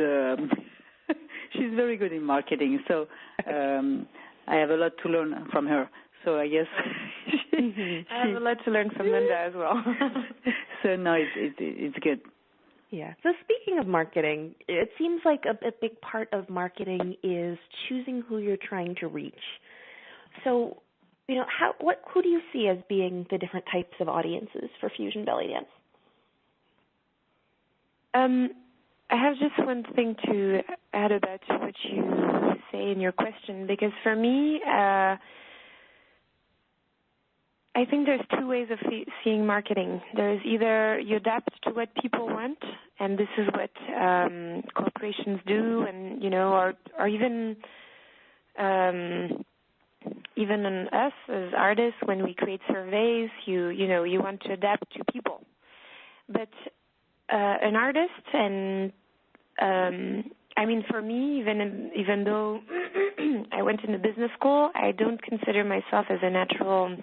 She's very good in marketing, so I have a lot to learn from her. So I guess I have a lot to learn from Linda as well. So no, it's good. Yeah. So speaking of marketing, it seems like a big part of marketing is choosing who you're trying to reach. So, who do you see as being the different types of audiences for fusion belly dance? I have just one thing to add about what you say in your question, because for me, I think there's two ways of seeing marketing. There's either you adapt to what people want, and this is what corporations do, and or even in us as artists, when we create surveys, you want to adapt to people. But an artist, and for me, even though I went into business school, I don't consider myself as a natural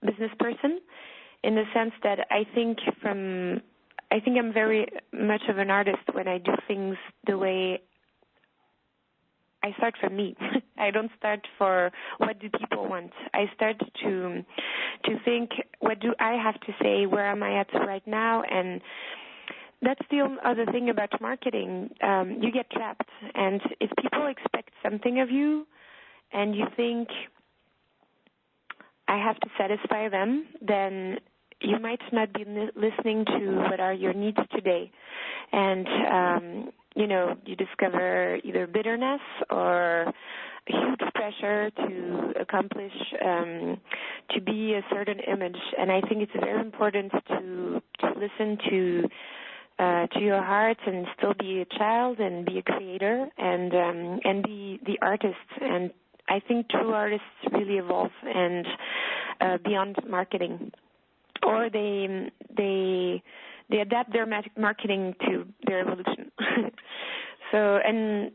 business person, in the sense that I think I'm very much of an artist when I do things the way I start from me. I don't start for what do people want. I start to think, what do I have to say? Where am I at right now? And that's the other thing about marketing. You get trapped. And if people expect something of you and you think, I have to satisfy them, then you might not be listening to what are your needs today. And, you discover either bitterness or huge pressure to accomplish, to be a certain image. And I think it's very important to listen to your heart and still be a child and be a creator and be the artist. And I think true artists really evolve and beyond marketing, or they adapt their marketing to their evolution. So and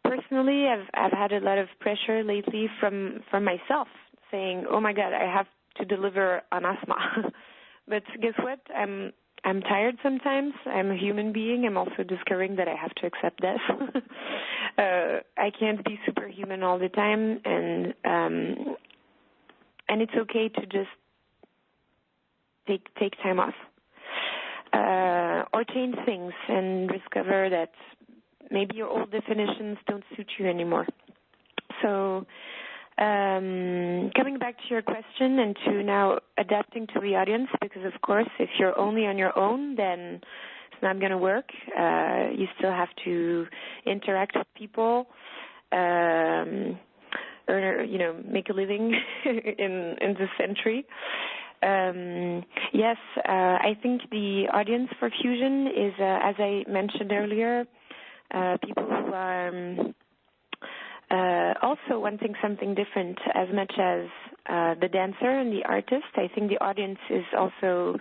personally, I've had a lot of pressure lately from myself, saying, "Oh my God, I have to deliver Anasma." But guess what? I'm tired sometimes. I'm a human being. I'm also discovering that I have to accept this. I can't be superhuman all the time, and it's okay to just take time off, or change things and discover that maybe your old definitions don't suit you anymore. So, coming back to your question and to now adapting to the audience, because of course, if you're only on your own, then it's not going to work. You still have to interact with people, earn, make a living in this century. Yes, I think the audience for fusion is, as I mentioned earlier, people who are also wanting something different as much as the dancer and the artist. I think the audience is also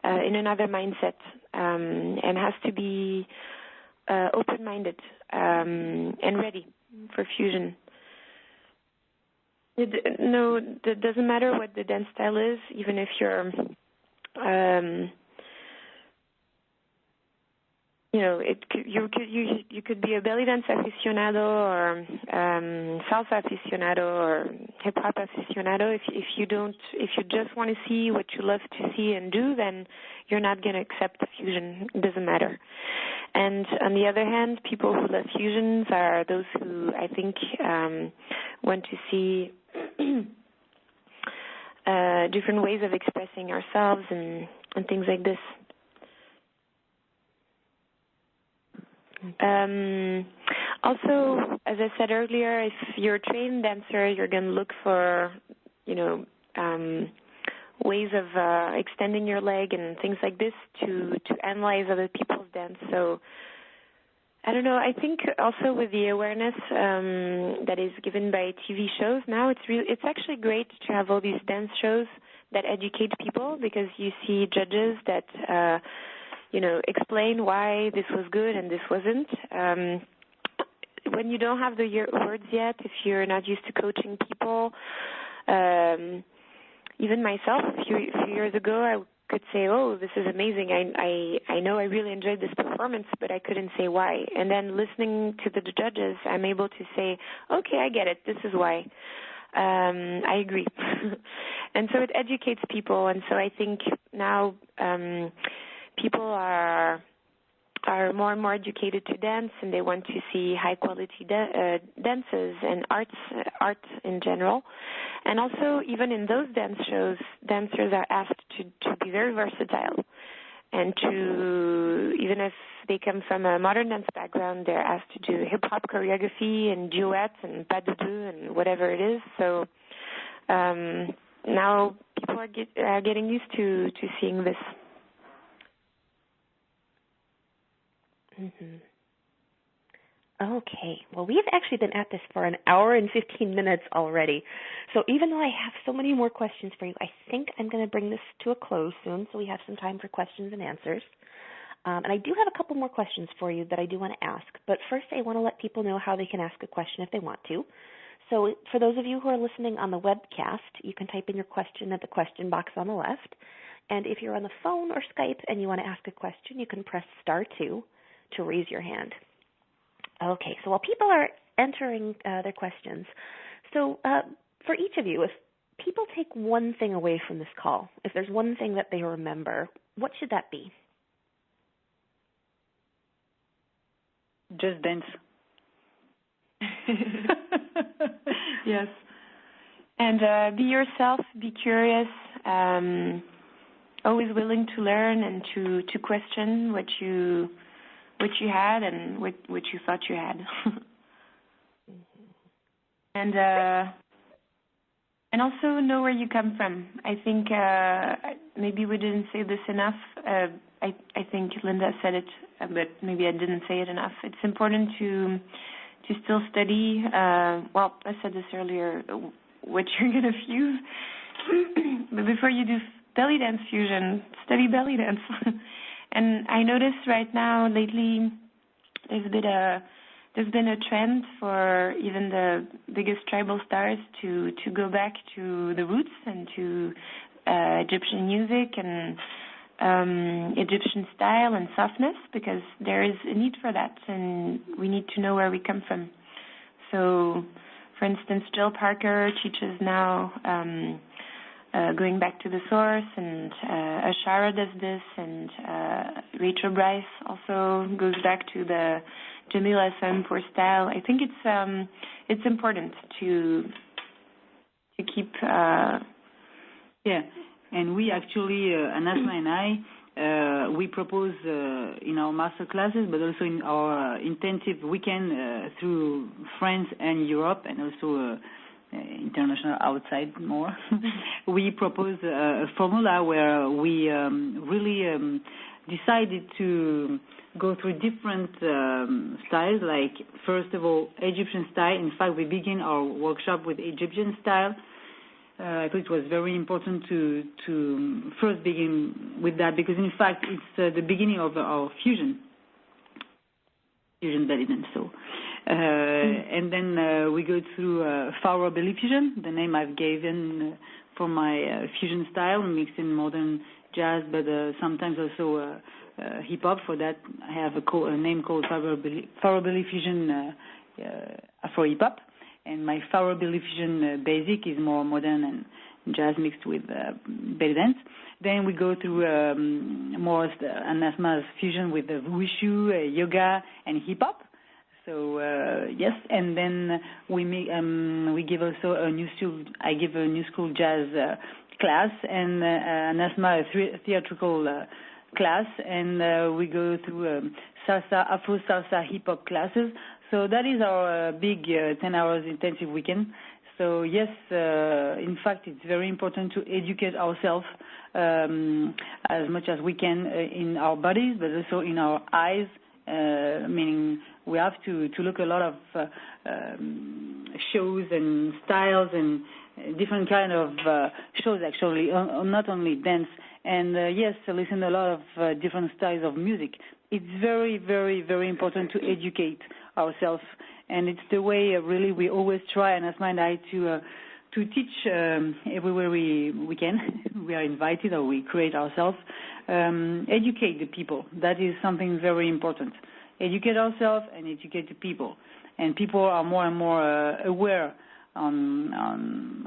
in another mindset and has to be open-minded and ready for fusion. It doesn't matter what the dance style is, even if you're, you could be a belly dance aficionado or salsa aficionado or hip hop aficionado. If you just want to see what you love to see and do, then you're not going to accept the fusion. It doesn't matter. And on the other hand, people who love fusions are those who I think want to see different ways of expressing ourselves and things like this. Also, as I said earlier, if you're a trained dancer, you're going to look for, ways of extending your leg and things like this to analyze other people's dance. So, I don't know. I think also with the awareness that is given by TV shows now, it's actually great to have all these dance shows that educate people, because you see judges that explain why this was good and this wasn't. When you don't have the words yet, if you're not used to coaching people, even myself, a few years ago, I could say, oh, this is amazing. I know I really enjoyed this performance, but I couldn't say why. And then listening to the judges, I'm able to say, okay, I get it. This is why. I agree. And so it educates people. And so I think now people are more and more educated to dance, and they want to see high-quality dances and art in general. And also, even in those dance shows, dancers are asked to be very versatile, and to, even if they come from a modern dance background, they're asked to do hip-hop choreography and duets and pas de deux and whatever it is. So now people are getting used to seeing this. Mm-hmm. Okay. Well, we've actually been at this for an hour and 15 minutes already. So even though I have so many more questions for you, I think I'm going to bring this to a close soon, so we have some time for questions and answers. And I do have a couple more questions for you that I do want to ask. But first, I want to let people know how they can ask a question if they want to. So for those of you who are listening on the webcast, you can type in your question at the question box on the left. And if you're on the phone or Skype and you want to ask a question, you can press *2 to raise your hand. Okay, so while people are entering their questions, so for each of you, if people take one thing away from this call, if there's one thing that they remember, what should that be? Just dance. Yes. And be yourself, be curious, always willing to learn and to question what you had and what you thought you had. And also know where you come from. I think maybe we didn't say this enough. I think Linda said it, but maybe I didn't say it enough. It's important to still study. Well, I said this earlier, what you're going to fuse. But before you do belly dance fusion, study belly dance. And I notice right now, lately, there's been a trend for even the biggest tribal stars to go back to the roots and to Egyptian music and Egyptian style and softness, because there is a need for that, and we need to know where we come from. So, for instance, Jill Parker teaches now going back to the source, and Ashara does this, and Rachel Bryce also goes back to the Jamila Sanpour style. I think it's important to keep. Yeah, and we actually, Anasma and I, we propose in our master classes, but also in our intensive weekend through France and Europe, and also international outside more. We propose a formula where we really decided to go through different styles, like first of all Egyptian style. In fact, we begin our workshop with Egyptian style. I thought it was very important to first begin with that, because in fact it's the beginning of our fusion belly dance. So. And then we go through Faoro belly fusion, the name I've given for my fusion style, mixed in modern jazz, but sometimes also hip-hop. For that, I have a name called Faoro belly fusion Afro hip-hop. And my Faoro belly fusion basic is more modern and jazz mixed with belly dance. Then we go through more Anasma's fusion with the wushu, yoga, and hip-hop. So yes, and then we give also I give a new school jazz class, and Anasma a theatrical class, and we go through salsa, Afro salsa, hip hop classes. So that is our big 10 hours intensive weekend. So yes, in fact, it's very important to educate ourselves as much as we can in our bodies, but also in our eyes. Meaning we have to look a lot of shows and styles and different kind of shows, actually, not only dance. And yes, listen a lot of different styles of music. It's very, very, very important to educate ourselves, and it's the way really we always try, Anasma and I, to teach everywhere we can. We are invited, or we create ourselves. Educate the people. That is something very important. Educate ourselves and educate the people. And people are more and more aware on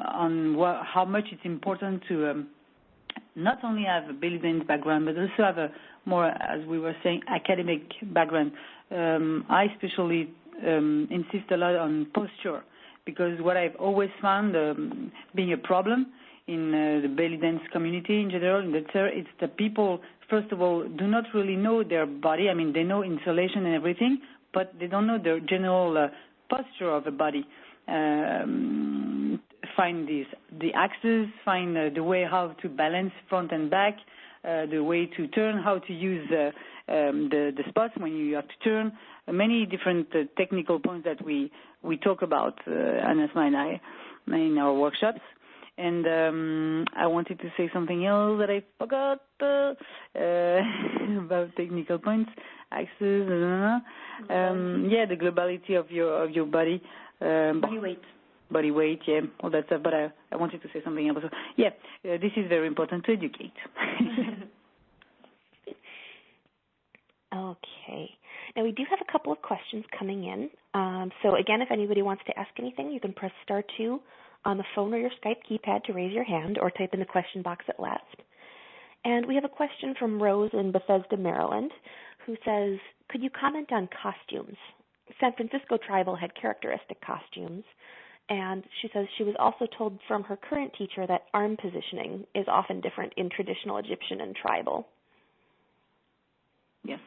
how much it's important to not only have a belly dance background, but also have a more, as we were saying, academic background. I especially insist a lot on posture, because what I've always found being a problem in the belly dance community in general, it's the people, first of all, do not really know their body. I mean, they know insulation and everything, but they don't know the general posture of the body. Find the axes, find the way how to balance front and back, the way to turn, how to use the spots when you have to turn. Many different technical points that we talk about, Anasma and I, in our workshops. And I wanted to say something else that I forgot about technical points, axes. The globality of your body. Body weight. Body weight, yeah, all that stuff. But I wanted to say something else. So, yeah, this is very important to educate. Okay. Now, we do have a couple of questions coming in. So, again, if anybody wants to ask anything, you can press *2 on the phone or your Skype keypad to raise your hand, or type in the question box at last. And we have a question from Rose in Bethesda, Maryland, who says, could you comment on costumes? San Francisco Tribal had characteristic costumes, and she says she was also told from her current teacher that arm positioning is often different in traditional Egyptian and tribal. Yes.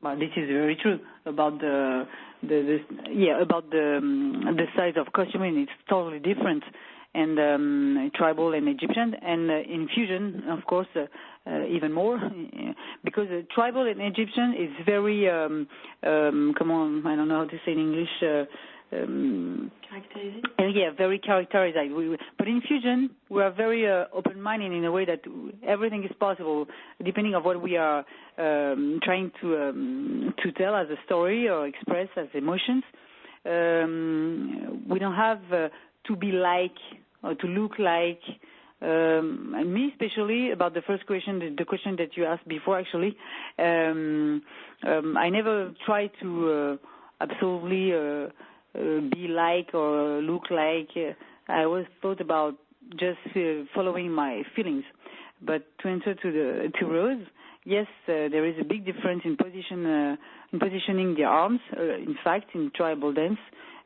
Well, this is very true about the size of costuming. It's totally different, and tribal and Egyptian, and in fusion, of course, even more, because tribal and Egyptian is very come on, I don't know how to say in English. Characterizing? Very characterized. But in fusion, we are very open-minded in a way that everything is possible, depending on what we are trying to tell as a story or express as emotions. We don't have to be like or to look like. And me especially, about the first question, the question that you asked before, actually, I never try to absolutely be like or look like. I always thought about just following my feelings. But to answer to Rose, yes, there is a big difference in positioning the arms. In fact, in tribal dance,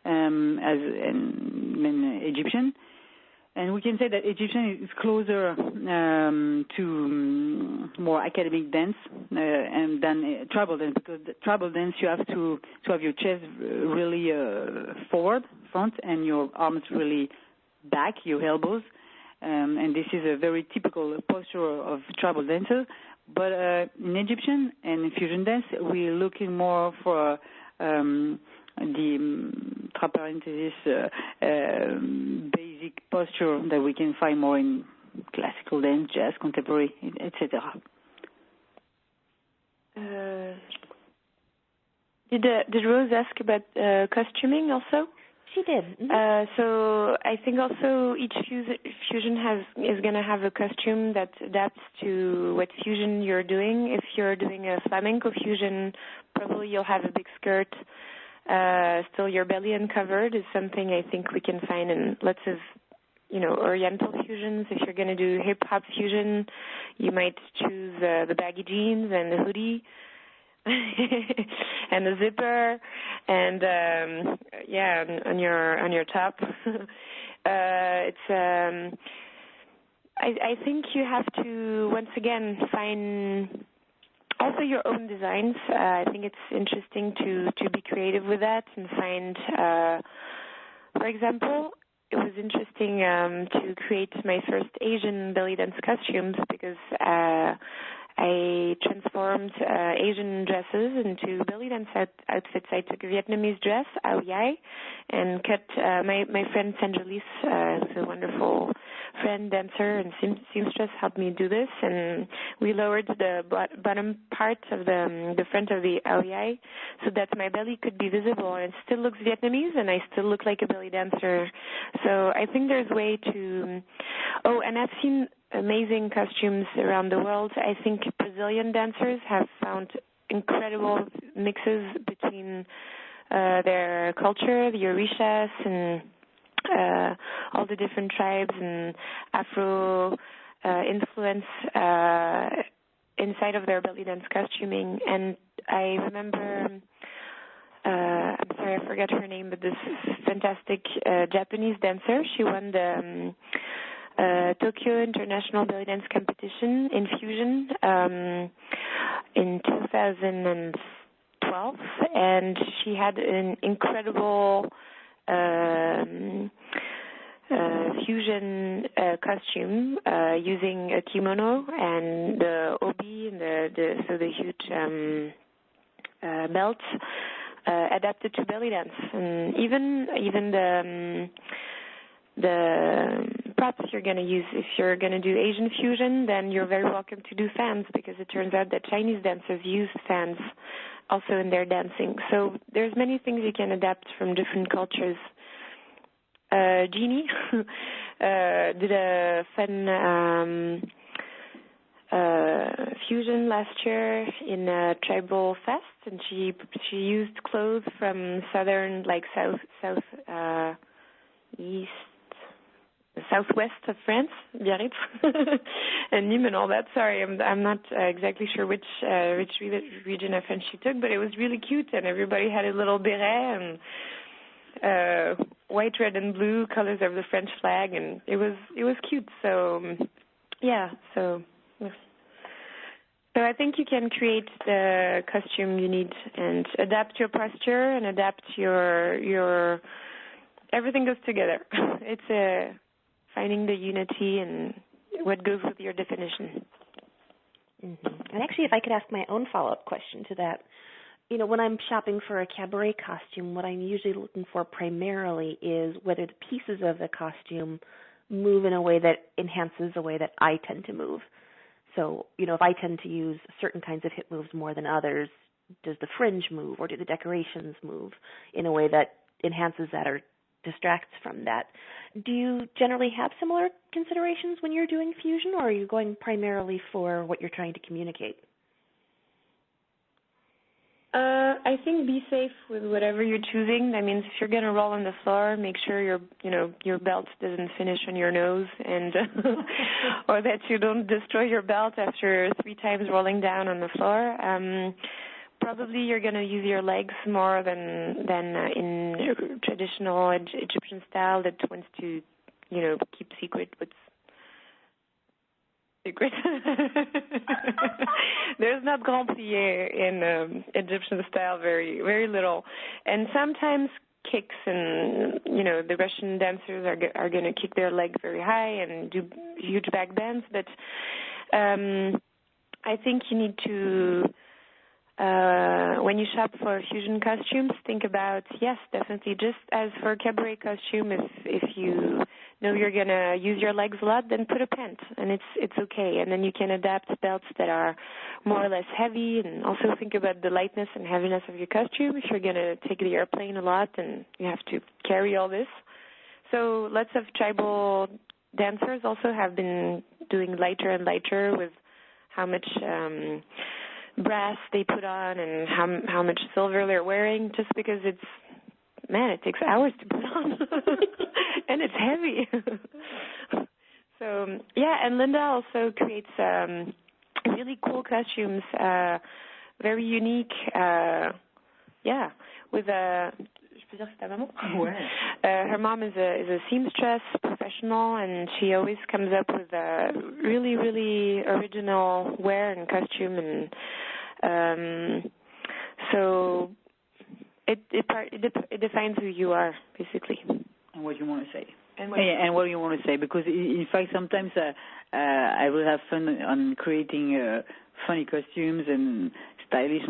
as in Egyptian. And we can say that Egyptian is closer to more academic dance and than tribal dance, because the tribal dance you have to have your chest really front, and your arms really back, your elbows, and this is a very typical posture of tribal dancer. But in Egyptian and in fusion dance, we're looking more for the basic posture that we can find more in classical dance, jazz, contemporary, etc. Did Rose ask about costuming also? She did. Mm-hmm. So I think also each fusion is going to have a costume that adapts to what fusion you're doing. If you're doing a flamenco fusion, probably you'll have a big skirt. Still, your belly uncovered is something I think we can find in lots of, Oriental fusions. If you're going to do hip hop fusion, you might choose the baggy jeans and the hoodie. and a zipper, and on your top. I think you have to once again find also your own designs. I think it's interesting to be creative with that and find. For example, it was interesting to create my first Asian belly dance costumes because I transformed Asian dresses into belly dance outfits. I took a Vietnamese dress, Ao Yai, and cut my friend Sanjalis, who's a wonderful friend, dancer, and seamstress, helped me do this. And we lowered the bottom part of the front of the Ao Yai so that my belly could be visible. And it still looks Vietnamese, and I still look like a belly dancer. So I think there's a way to... Oh, and I've seen amazing costumes around the world. I think Brazilian dancers have found incredible mixes between their culture, the Orishas, and all the different tribes and Afro influence inside of their belly dance costuming. And I remember, I'm sorry, I forgot her name, but this fantastic Japanese dancer, she won the Tokyo International Belly Dance Competition in Fusion in 2012, and she had an incredible fusion costume using a kimono and the obi and the huge belt adapted to belly dance, and even the props you're going to use. If you're going to do Asian fusion, then you're very welcome to do fans, because it turns out that Chinese dancers use fans also in their dancing. So there's many things you can adapt from different cultures. Jeannie did a fun fusion last year in a tribal fest, and she used clothes from southern, like southwest of France, Biarritz, and Nîmes and all that. Sorry, I'm not exactly sure which region of France she took, but it was really cute, and everybody had a little beret and white, red, and blue colors of the French flag, and it was cute. So so I think you can create the costume you need and adapt your posture and adapt your everything goes together. It's finding the unity and what goes with your definition. Mm-hmm. And actually, if I could ask my own follow-up question to that, when I'm shopping for a cabaret costume, what I'm usually looking for primarily is whether the pieces of the costume move in a way that enhances the way that I tend to move. So, if I tend to use certain kinds of hip moves more than others, does the fringe move or do the decorations move in a way that enhances that or distracts from that? Do you generally have similar considerations when you're doing fusion, or are you going primarily for what you're trying to communicate? I think be safe with whatever you're choosing. That means if you're going to roll on the floor, make sure your belt doesn't finish on your nose, and or that you don't destroy your belt after 3 times rolling down on the floor. Probably you're going to use your legs more than in traditional Egyptian style that wants to, keep secret what's secret. There's not grand plié in Egyptian style, very, very little. And sometimes kicks and, the Russian dancers are going to kick their leg very high and do huge back bends. But I think you need to... when you shop for fusion costumes, think about, yes, definitely, just as for a cabaret costume, if you know you're going to use your legs a lot, then put a pant, and it's okay. And then you can adapt belts that are more or less heavy, and also think about the lightness and heaviness of your costume. If you're going to take the airplane a lot, and you have to carry all this. So lots of tribal dancers also have been doing lighter and lighter with how much... brass they put on and how much silver they're wearing, just because it takes hours to put on and it's heavy. So and Linda also creates really cool costumes very unique. With a. Je peux dire que c'est ta maman? Ouais. Her mom is a seamstress professional, and she always comes up with really, really original wear and costume, and so it defines who you are, basically. And what you want to say. And what you want to say, because in fact sometimes I will have fun on creating funny costumes and stylish,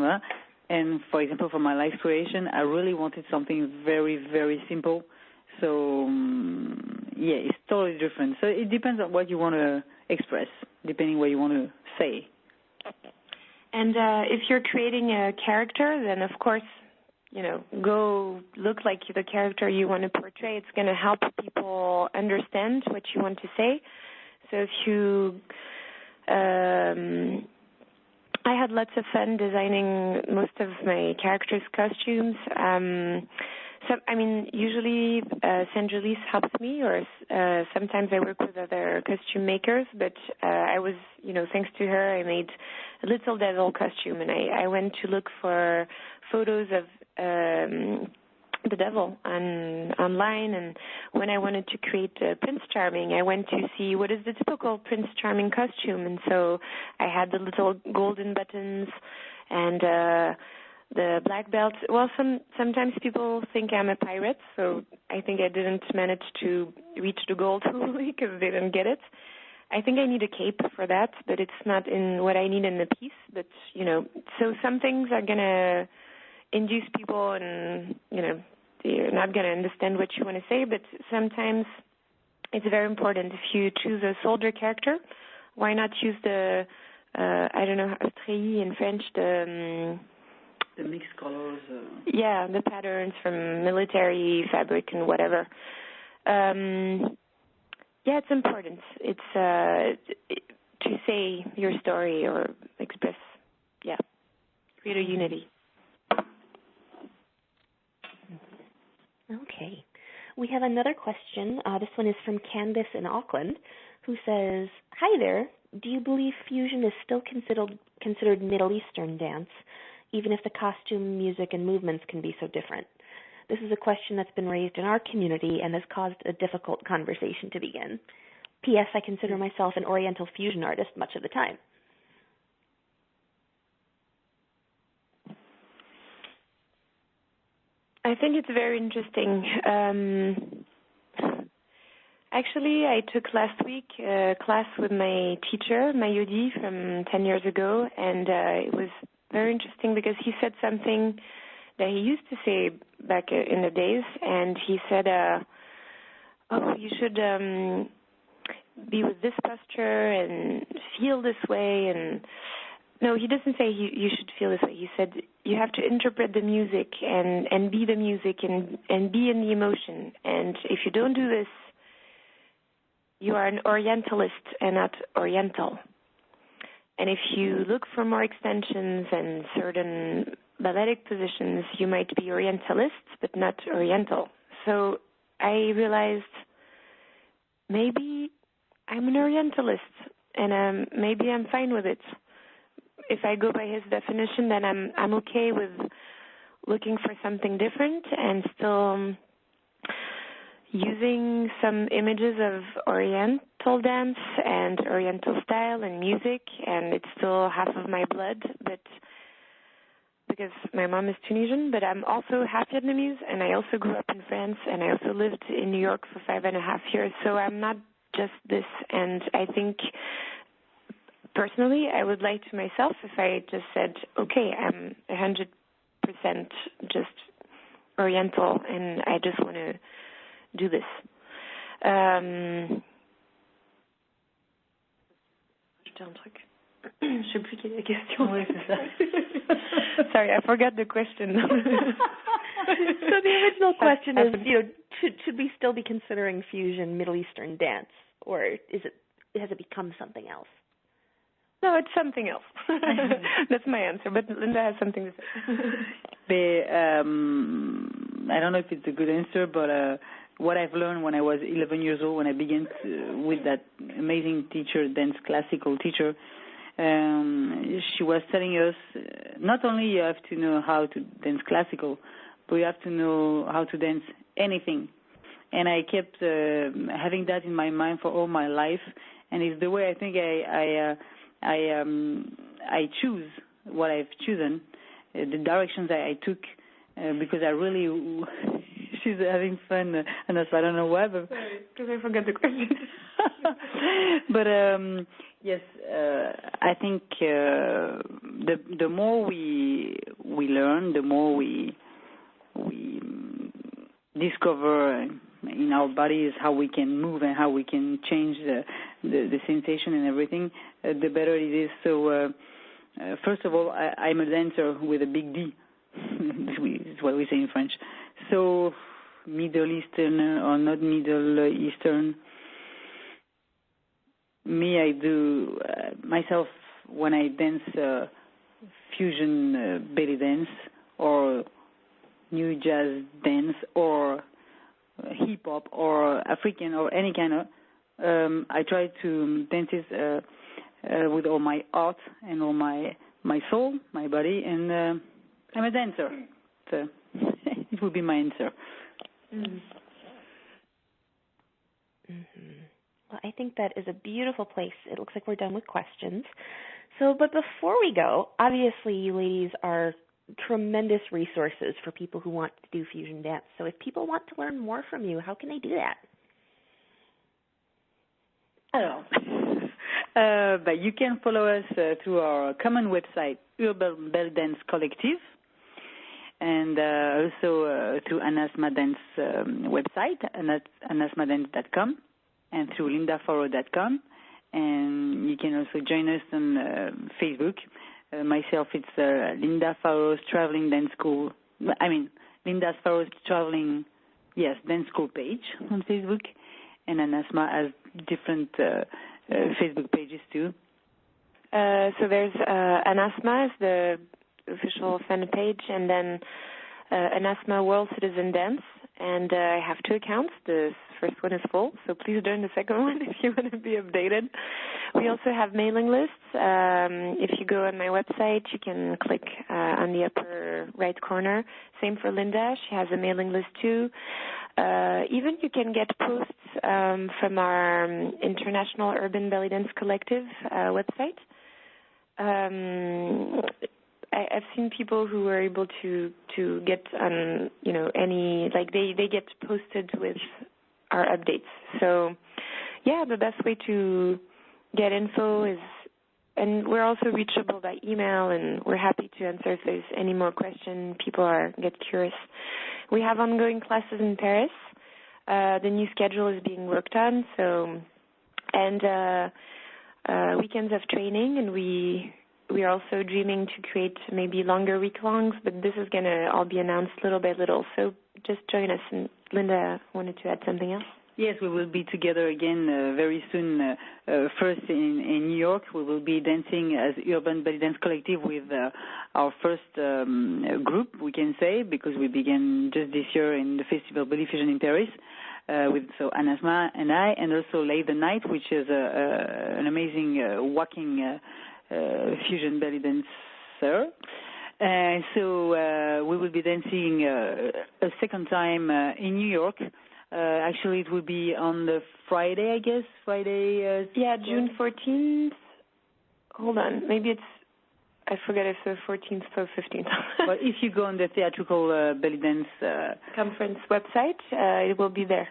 and for example for my life creation I really wanted something very, very simple, so it's totally different. So it depends on what you want to express, depending what you want to say. And if you're creating a character, then of course, go look like the character you want to portray. It's going to help people understand what you want to say. So if you, I had lots of fun designing most of my characters' costumes. Usually Saint-Julice helps me, or sometimes I work with other costume makers, but I was, thanks to her, I made a little devil costume, and I went to look for photos of the devil online, and when I wanted to create Prince Charming, I went to see what is the typical Prince Charming costume, and so I had the little golden buttons and the black belt. Well, sometimes people think I'm a pirate, so I think I didn't manage to reach the goal totally because they didn't get it. I think I need a cape for that, but it's not in what I need in the piece. But, so some things are going to induce people and, they're not going to understand what you want to say, but sometimes it's very important. If you choose a soldier character, why not use the, treillis in French, the mixed colors. The patterns from military fabric and whatever. It's important. It's to say your story or express, create a unity. Okay. We have another question. This one is from Candace in Auckland, who says, "Hi there. Do you believe fusion is still considered Middle Eastern dance, even if the costume, music, and movements can be so different? This is a question that's been raised in our community and has caused a difficult conversation to begin. P.S. I consider myself an Oriental fusion artist much of the time." I think it's very interesting. Actually, I took last week a class with my teacher, Mayodi, from 10 years ago, and it was very interesting because he said something that he used to say back in the days, and he said, you should be with this posture and feel this way. And no, he doesn't say you should feel this way. He said you have to interpret the music and be the music and be in the emotion. And if you don't do this, you are an Orientalist and not Oriental. And if you look for more extensions and certain balletic positions, you might be Orientalist, but not Oriental. So I realized maybe I'm an Orientalist, and maybe I'm fine with it. If I go by his definition, then I'm okay with looking for something different and still using some images of Oriental dance and Oriental style and music, and it's still half of my blood, but because my mom is Tunisian, but I'm also half Vietnamese, and I also grew up in France, and I also lived in New York for 5.5 years, so I'm not just this. And I think personally I would lie to myself if I just said, okay, I'm 100% just Oriental and I just want to do this. Je sais plus quelle est la question. Oui, c'est ça. Sorry, I forgot the question. So the original question is, should we still be considering fusion Middle Eastern dance, or has it become something else? No, it's something else. That's my answer, but Linda has something to say. I don't know if it's a good answer, but what I've learned when I was 11 years old, when I began with that amazing teacher, dance classical teacher, She was telling us not only you have to know how to dance classical, but you have to know how to dance anything. And I kept having that in my mind for all my life, and it's the way I think I choose what I've chosen, the directions that I took, because I really. She's having fun, Anasma. I don't know why, but because I forgot the question. But yes, I think the more we learn, the more we discover in our bodies how we can move and how we can change the sensation and everything, the better it is. So first of all, I'm a dancer with a big D. It's what we say in French. So Middle Eastern or not Middle Eastern. Me, I do myself when I dance fusion belly dance or new jazz dance or hip hop or African or any kind of. I try to dance it with all my heart and all my soul, my body, and I'm a dancer. So it would be my answer. Well, I think that is a beautiful place. It looks like we're done with questions. So, but before we go, obviously you ladies are tremendous resources for people who want to do fusion dance. So if people want to learn more from you, how can they do that? But you can follow us through our common website, Urban Bell Dance Collective, and also through Anasma Dance website, anasmadance.com, and through lindafaoro.com. And you can also join us on Facebook. Myself, it's Linda Faoro's Traveling Dance School. Linda Faoro's Traveling, Dance School page on Facebook. And Anasma has different Facebook pages too. So there's Anasma is the official fan page, and then Anasma World Citizen Dance. And I have two accounts. The first one is full, so please join the second one if you want to be updated. We also have mailing lists. If you go on my website, you can click on the upper right corner. Same for Linda. She has a mailing list too. Even you can get posts from our International Urban Belly Dance Collective website. I've seen people who were able to get on, any, like they get posted with our updates. So, the best way to get info is, and we're also reachable by email, and we're happy to answer if there's any more questions. People get curious. We have ongoing classes in Paris. The new schedule is being worked on, and weekends of training, and we are also dreaming to create maybe longer week-longs, but this is going to all be announced little by little. So just join us. And Linda wanted to add something else. Yes, we will be together again very soon. First in New York, we will be dancing as Urban Belly Dance Collective with our first group, we can say, because we began just this year in the festival Belly Fusion in Paris. With Anasma and I, and also Lay the Night, which is an amazing walking fusion belly dancer. So we will be dancing a second time in New York. Actually, it will be on the Friday, I guess. June 14th. Hold on, maybe I forget if the 14th or 15th. But if you go on the Theatrical Belly Dance Conference website, it will be there.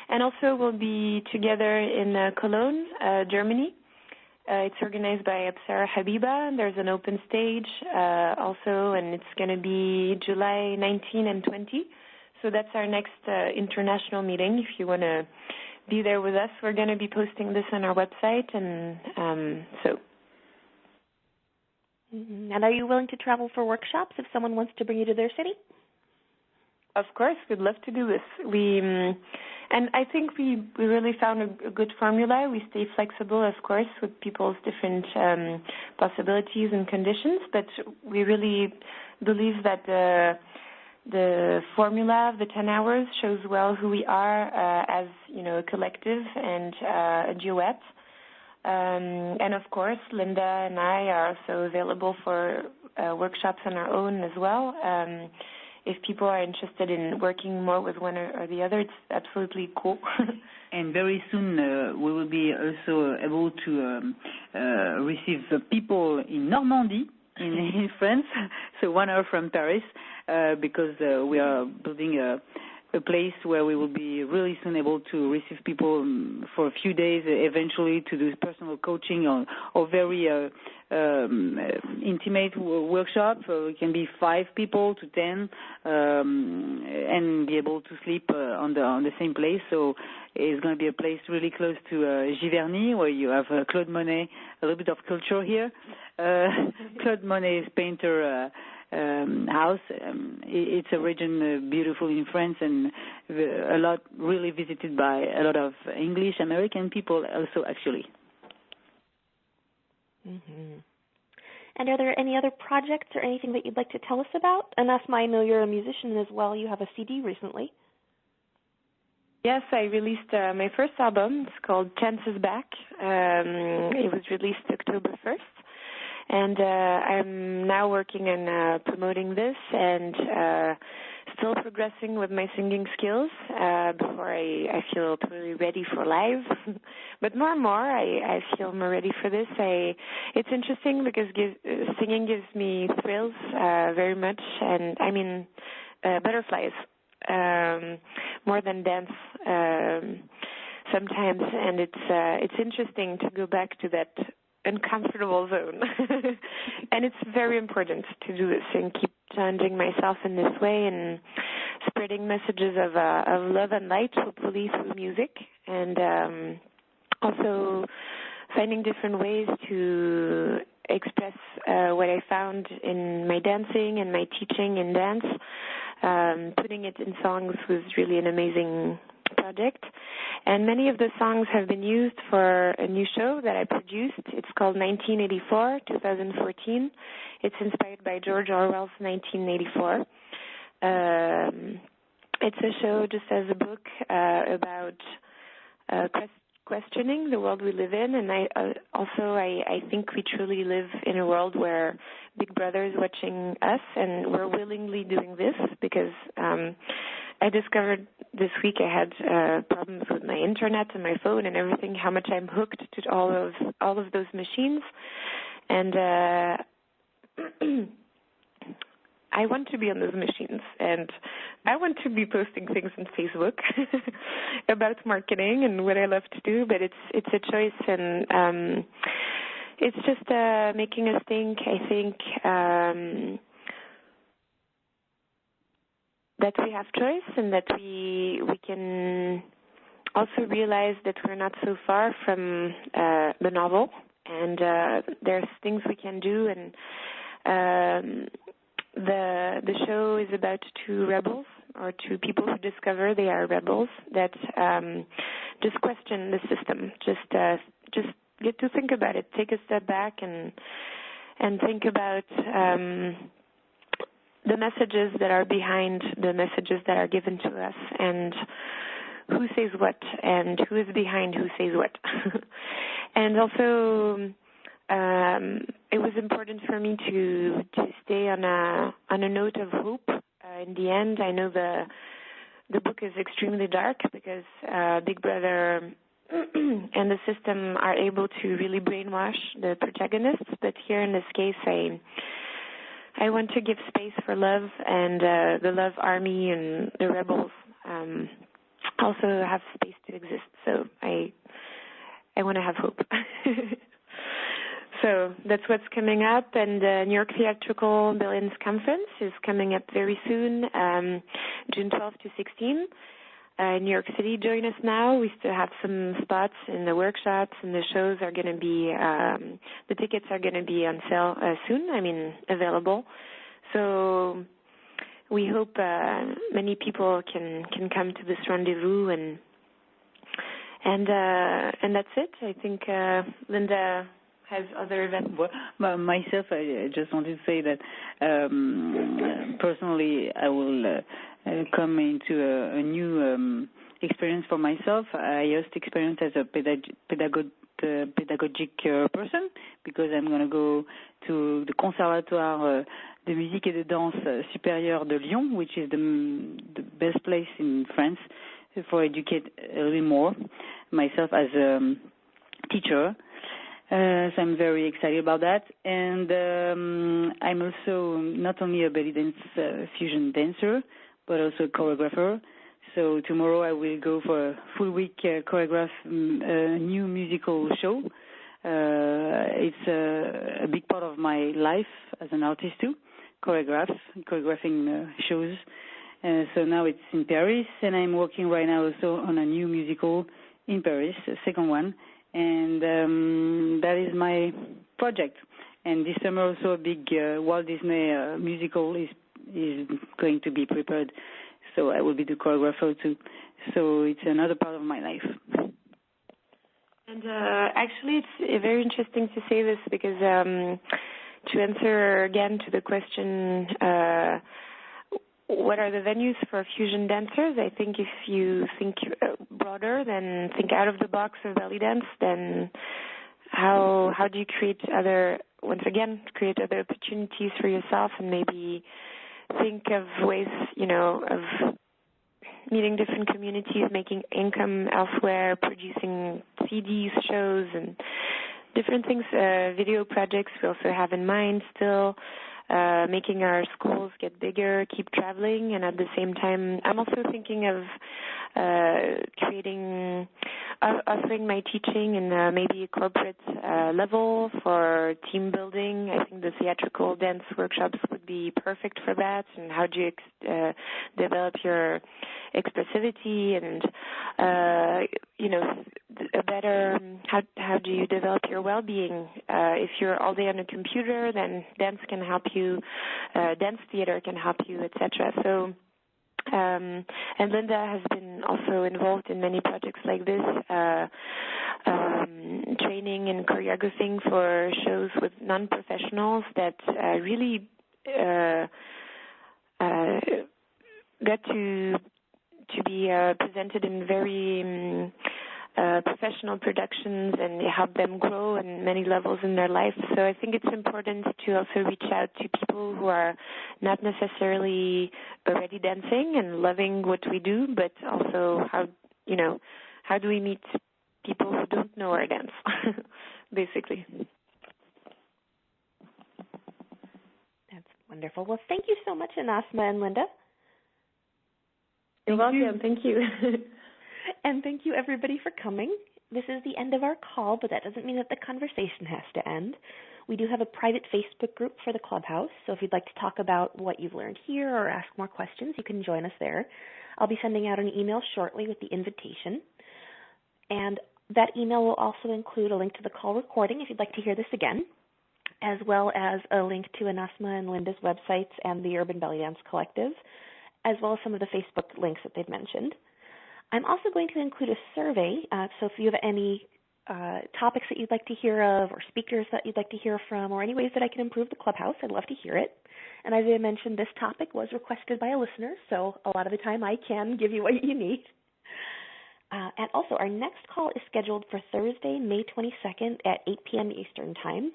And also we'll be together in Cologne, Germany. It's organized by Absara Habiba. There's an open stage also, and it's going to be July 19 and 20. So that's our next international meeting. If you want to be there with us, we're going to be posting this on our website. And so. Mm-hmm. And are you willing to travel for workshops if someone wants to bring you to their city? Of course, we'd love to do this. And I think we really found a good formula. We stay flexible, of course, with people's different possibilities and conditions, but we really believe that the formula of the 10 hours shows well who we are as, a collective and a duet. And of course, Linda and I are also available for workshops on our own as well. If people are interested in working more with one or the other, it's absolutely cool. And very soon we will be also able to receive people in Normandy, in France, so 1 hour from Paris, because we are building a place where we will be really soon able to receive people for a few days, eventually to do personal coaching or very intimate workshops. It can be 5 people to 10, and be able to sleep on the same place. So it's going to be a place really close to Giverny, where you have Claude Monet, a little bit of culture here. Claude Monet's painter house. It's a region beautiful in France and a lot really visited by a lot of English American people also, actually. Mm-hmm. And are there any other projects or anything that you'd like to tell us about? Anasma, I know you're a musician as well. You have a CD recently. Yes, I released my first album. It's called Chances Back. It was released October 1st. And I'm now working on promoting this and still progressing with my singing skills before I feel totally ready for live. But more and more, I feel more ready for this. It's interesting because singing gives me thrills very much, and I mean butterflies more than dance sometimes. And it's interesting to go back to that uncomfortable zone. And it's very important to do this and keep challenging myself in this way and spreading messages of love and light, hopefully through music, and also finding different ways to express what I found in my dancing and my teaching in dance. Putting it in songs was really an amazing project. And many of the songs have been used for a new show that I produced. It's called 1984, 2014. It's inspired by George Orwell's 1984. It's a show just as a book about questioning the world we live in. And I think we truly live in a world where Big Brother is watching us, and we're willingly doing this because I discovered this week I had problems with my internet and my phone and everything, how much I'm hooked to all of those machines. And I want to be on those machines, and I want to be posting things on Facebook about marketing and what I love to do, but it's a choice, and it's just making us think, I think, that we have choice, and that we can also realize that we're not so far from the novel, and there's things we can do. And the show is about 2 rebels, or 2 people who discover they are rebels, that just question the system, just get to think about it, take a step back and think about the messages that are behind the messages that are given to us, and who says what, and who is behind who says what. And also, it was important for me to stay on a note of hope. In the end, I know the book is extremely dark because Big Brother and the system are able to really brainwash the protagonists. But here in this case, I want to give space for love, and the Love Army and the rebels also have space to exist. So I want to have hope. So that's what's coming up, and the New York Theatrical Billions Conference is coming up very soon, June 12 to 16. New York City, join us now. We still have some spots in the workshops, and the shows are going to be, the tickets are going to be on sale soon, available. So we hope many people can come to this rendezvous, and that's it. I think Linda has other events. Well, myself, I just wanted to say that personally, I will come into a new experience for myself. I used to experience as a pedagogic person, because I'm going to go to the Conservatoire de Musique et de Danse Supérieure de Lyon, which is the best place in France for educate a little more myself as a teacher. So I'm very excited about that. And I'm also not only a belly dance fusion dancer, but also a choreographer. So tomorrow I will go for a full week choreograph a new musical show. It's a big part of my life as an artist too, choreographing shows. So now it's in Paris, and I'm working right now also on a new musical in Paris, a second one. And that is my project. And this summer also a big Walt Disney musical is going to be prepared. So I will be the choreographer too. So it's another part of my life. And actually, it's very interesting to say this because to answer again to the question, what are the venues for fusion dancers? I think if you think broader, then think out of the box of belly dance, then how do you create other opportunities for yourself, and maybe think of ways, of meeting different communities, making income elsewhere, producing CDs, shows, and different things, video projects we also have in mind still. Making our schools get bigger, keep traveling, and at the same time, I'm also thinking of offering my teaching in maybe a corporate level for team building. I think the theatrical dance workshops would be perfect for that. And how do you develop your expressivity and a better how do you develop your well-being? If you're all day on a computer, then dance can help you, dance theater can help you, etc. So, and Linda has been also involved in many projects like this, training and choreographing for shows with non-professionals that really got to be presented in very professional productions and help them grow in many levels in their life. So I think it's important to also reach out to people who are not necessarily already dancing and loving what we do, but also how do we meet people who don't know our dance, basically. That's wonderful. Well, thank you so much, Anasma and Linda. You're welcome. Thank you. And thank you, everybody, for coming. This is the end of our call, but that doesn't mean that the conversation has to end. We do have a private Facebook group for the Clubhouse, so if you'd like to talk about what you've learned here or ask more questions, you can join us there. I'll be sending out an email shortly with the invitation. And that email will also include a link to the call recording if you'd like to hear this again, as well as a link to Anasma and Linda's websites and the Urban Belly Dance Collective, as well as some of the Facebook links that they've mentioned. I'm also going to include a survey, so if you have any topics that you'd like to hear of or speakers that you'd like to hear from or any ways that I can improve the Clubhouse, I'd love to hear it. And as I mentioned, this topic was requested by a listener, so a lot of the time I can give you what you need. And also, our next call is scheduled for Thursday, May 22nd at 8 p.m. Eastern Time.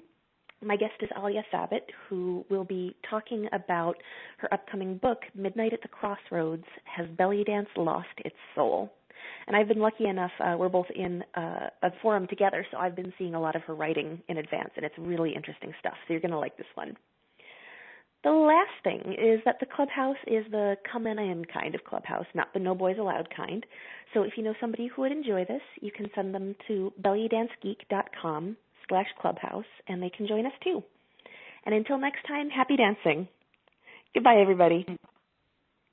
My guest is Alia Thabit, who will be talking about her upcoming book, Midnight at the Crossroads, Has Belly Dance Lost Its Soul? And I've been lucky enough, we're both in a forum together, so I've been seeing a lot of her writing in advance, and it's really interesting stuff, so you're going to like this one. The last thing is that the Clubhouse is the come and in kind of Clubhouse, not the no boys allowed kind. So if you know somebody who would enjoy this, you can send them to bellydancegeek.com/clubhouse, and they can join us too. And until next time, happy dancing. Goodbye, everybody.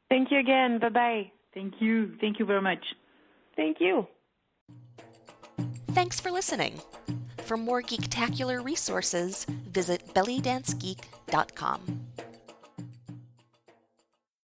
Thank you again. Bye-bye. Thank you. Thank you very much. Thank you. Thanks for listening. For more geektacular resources, visit bellydancegeek.com.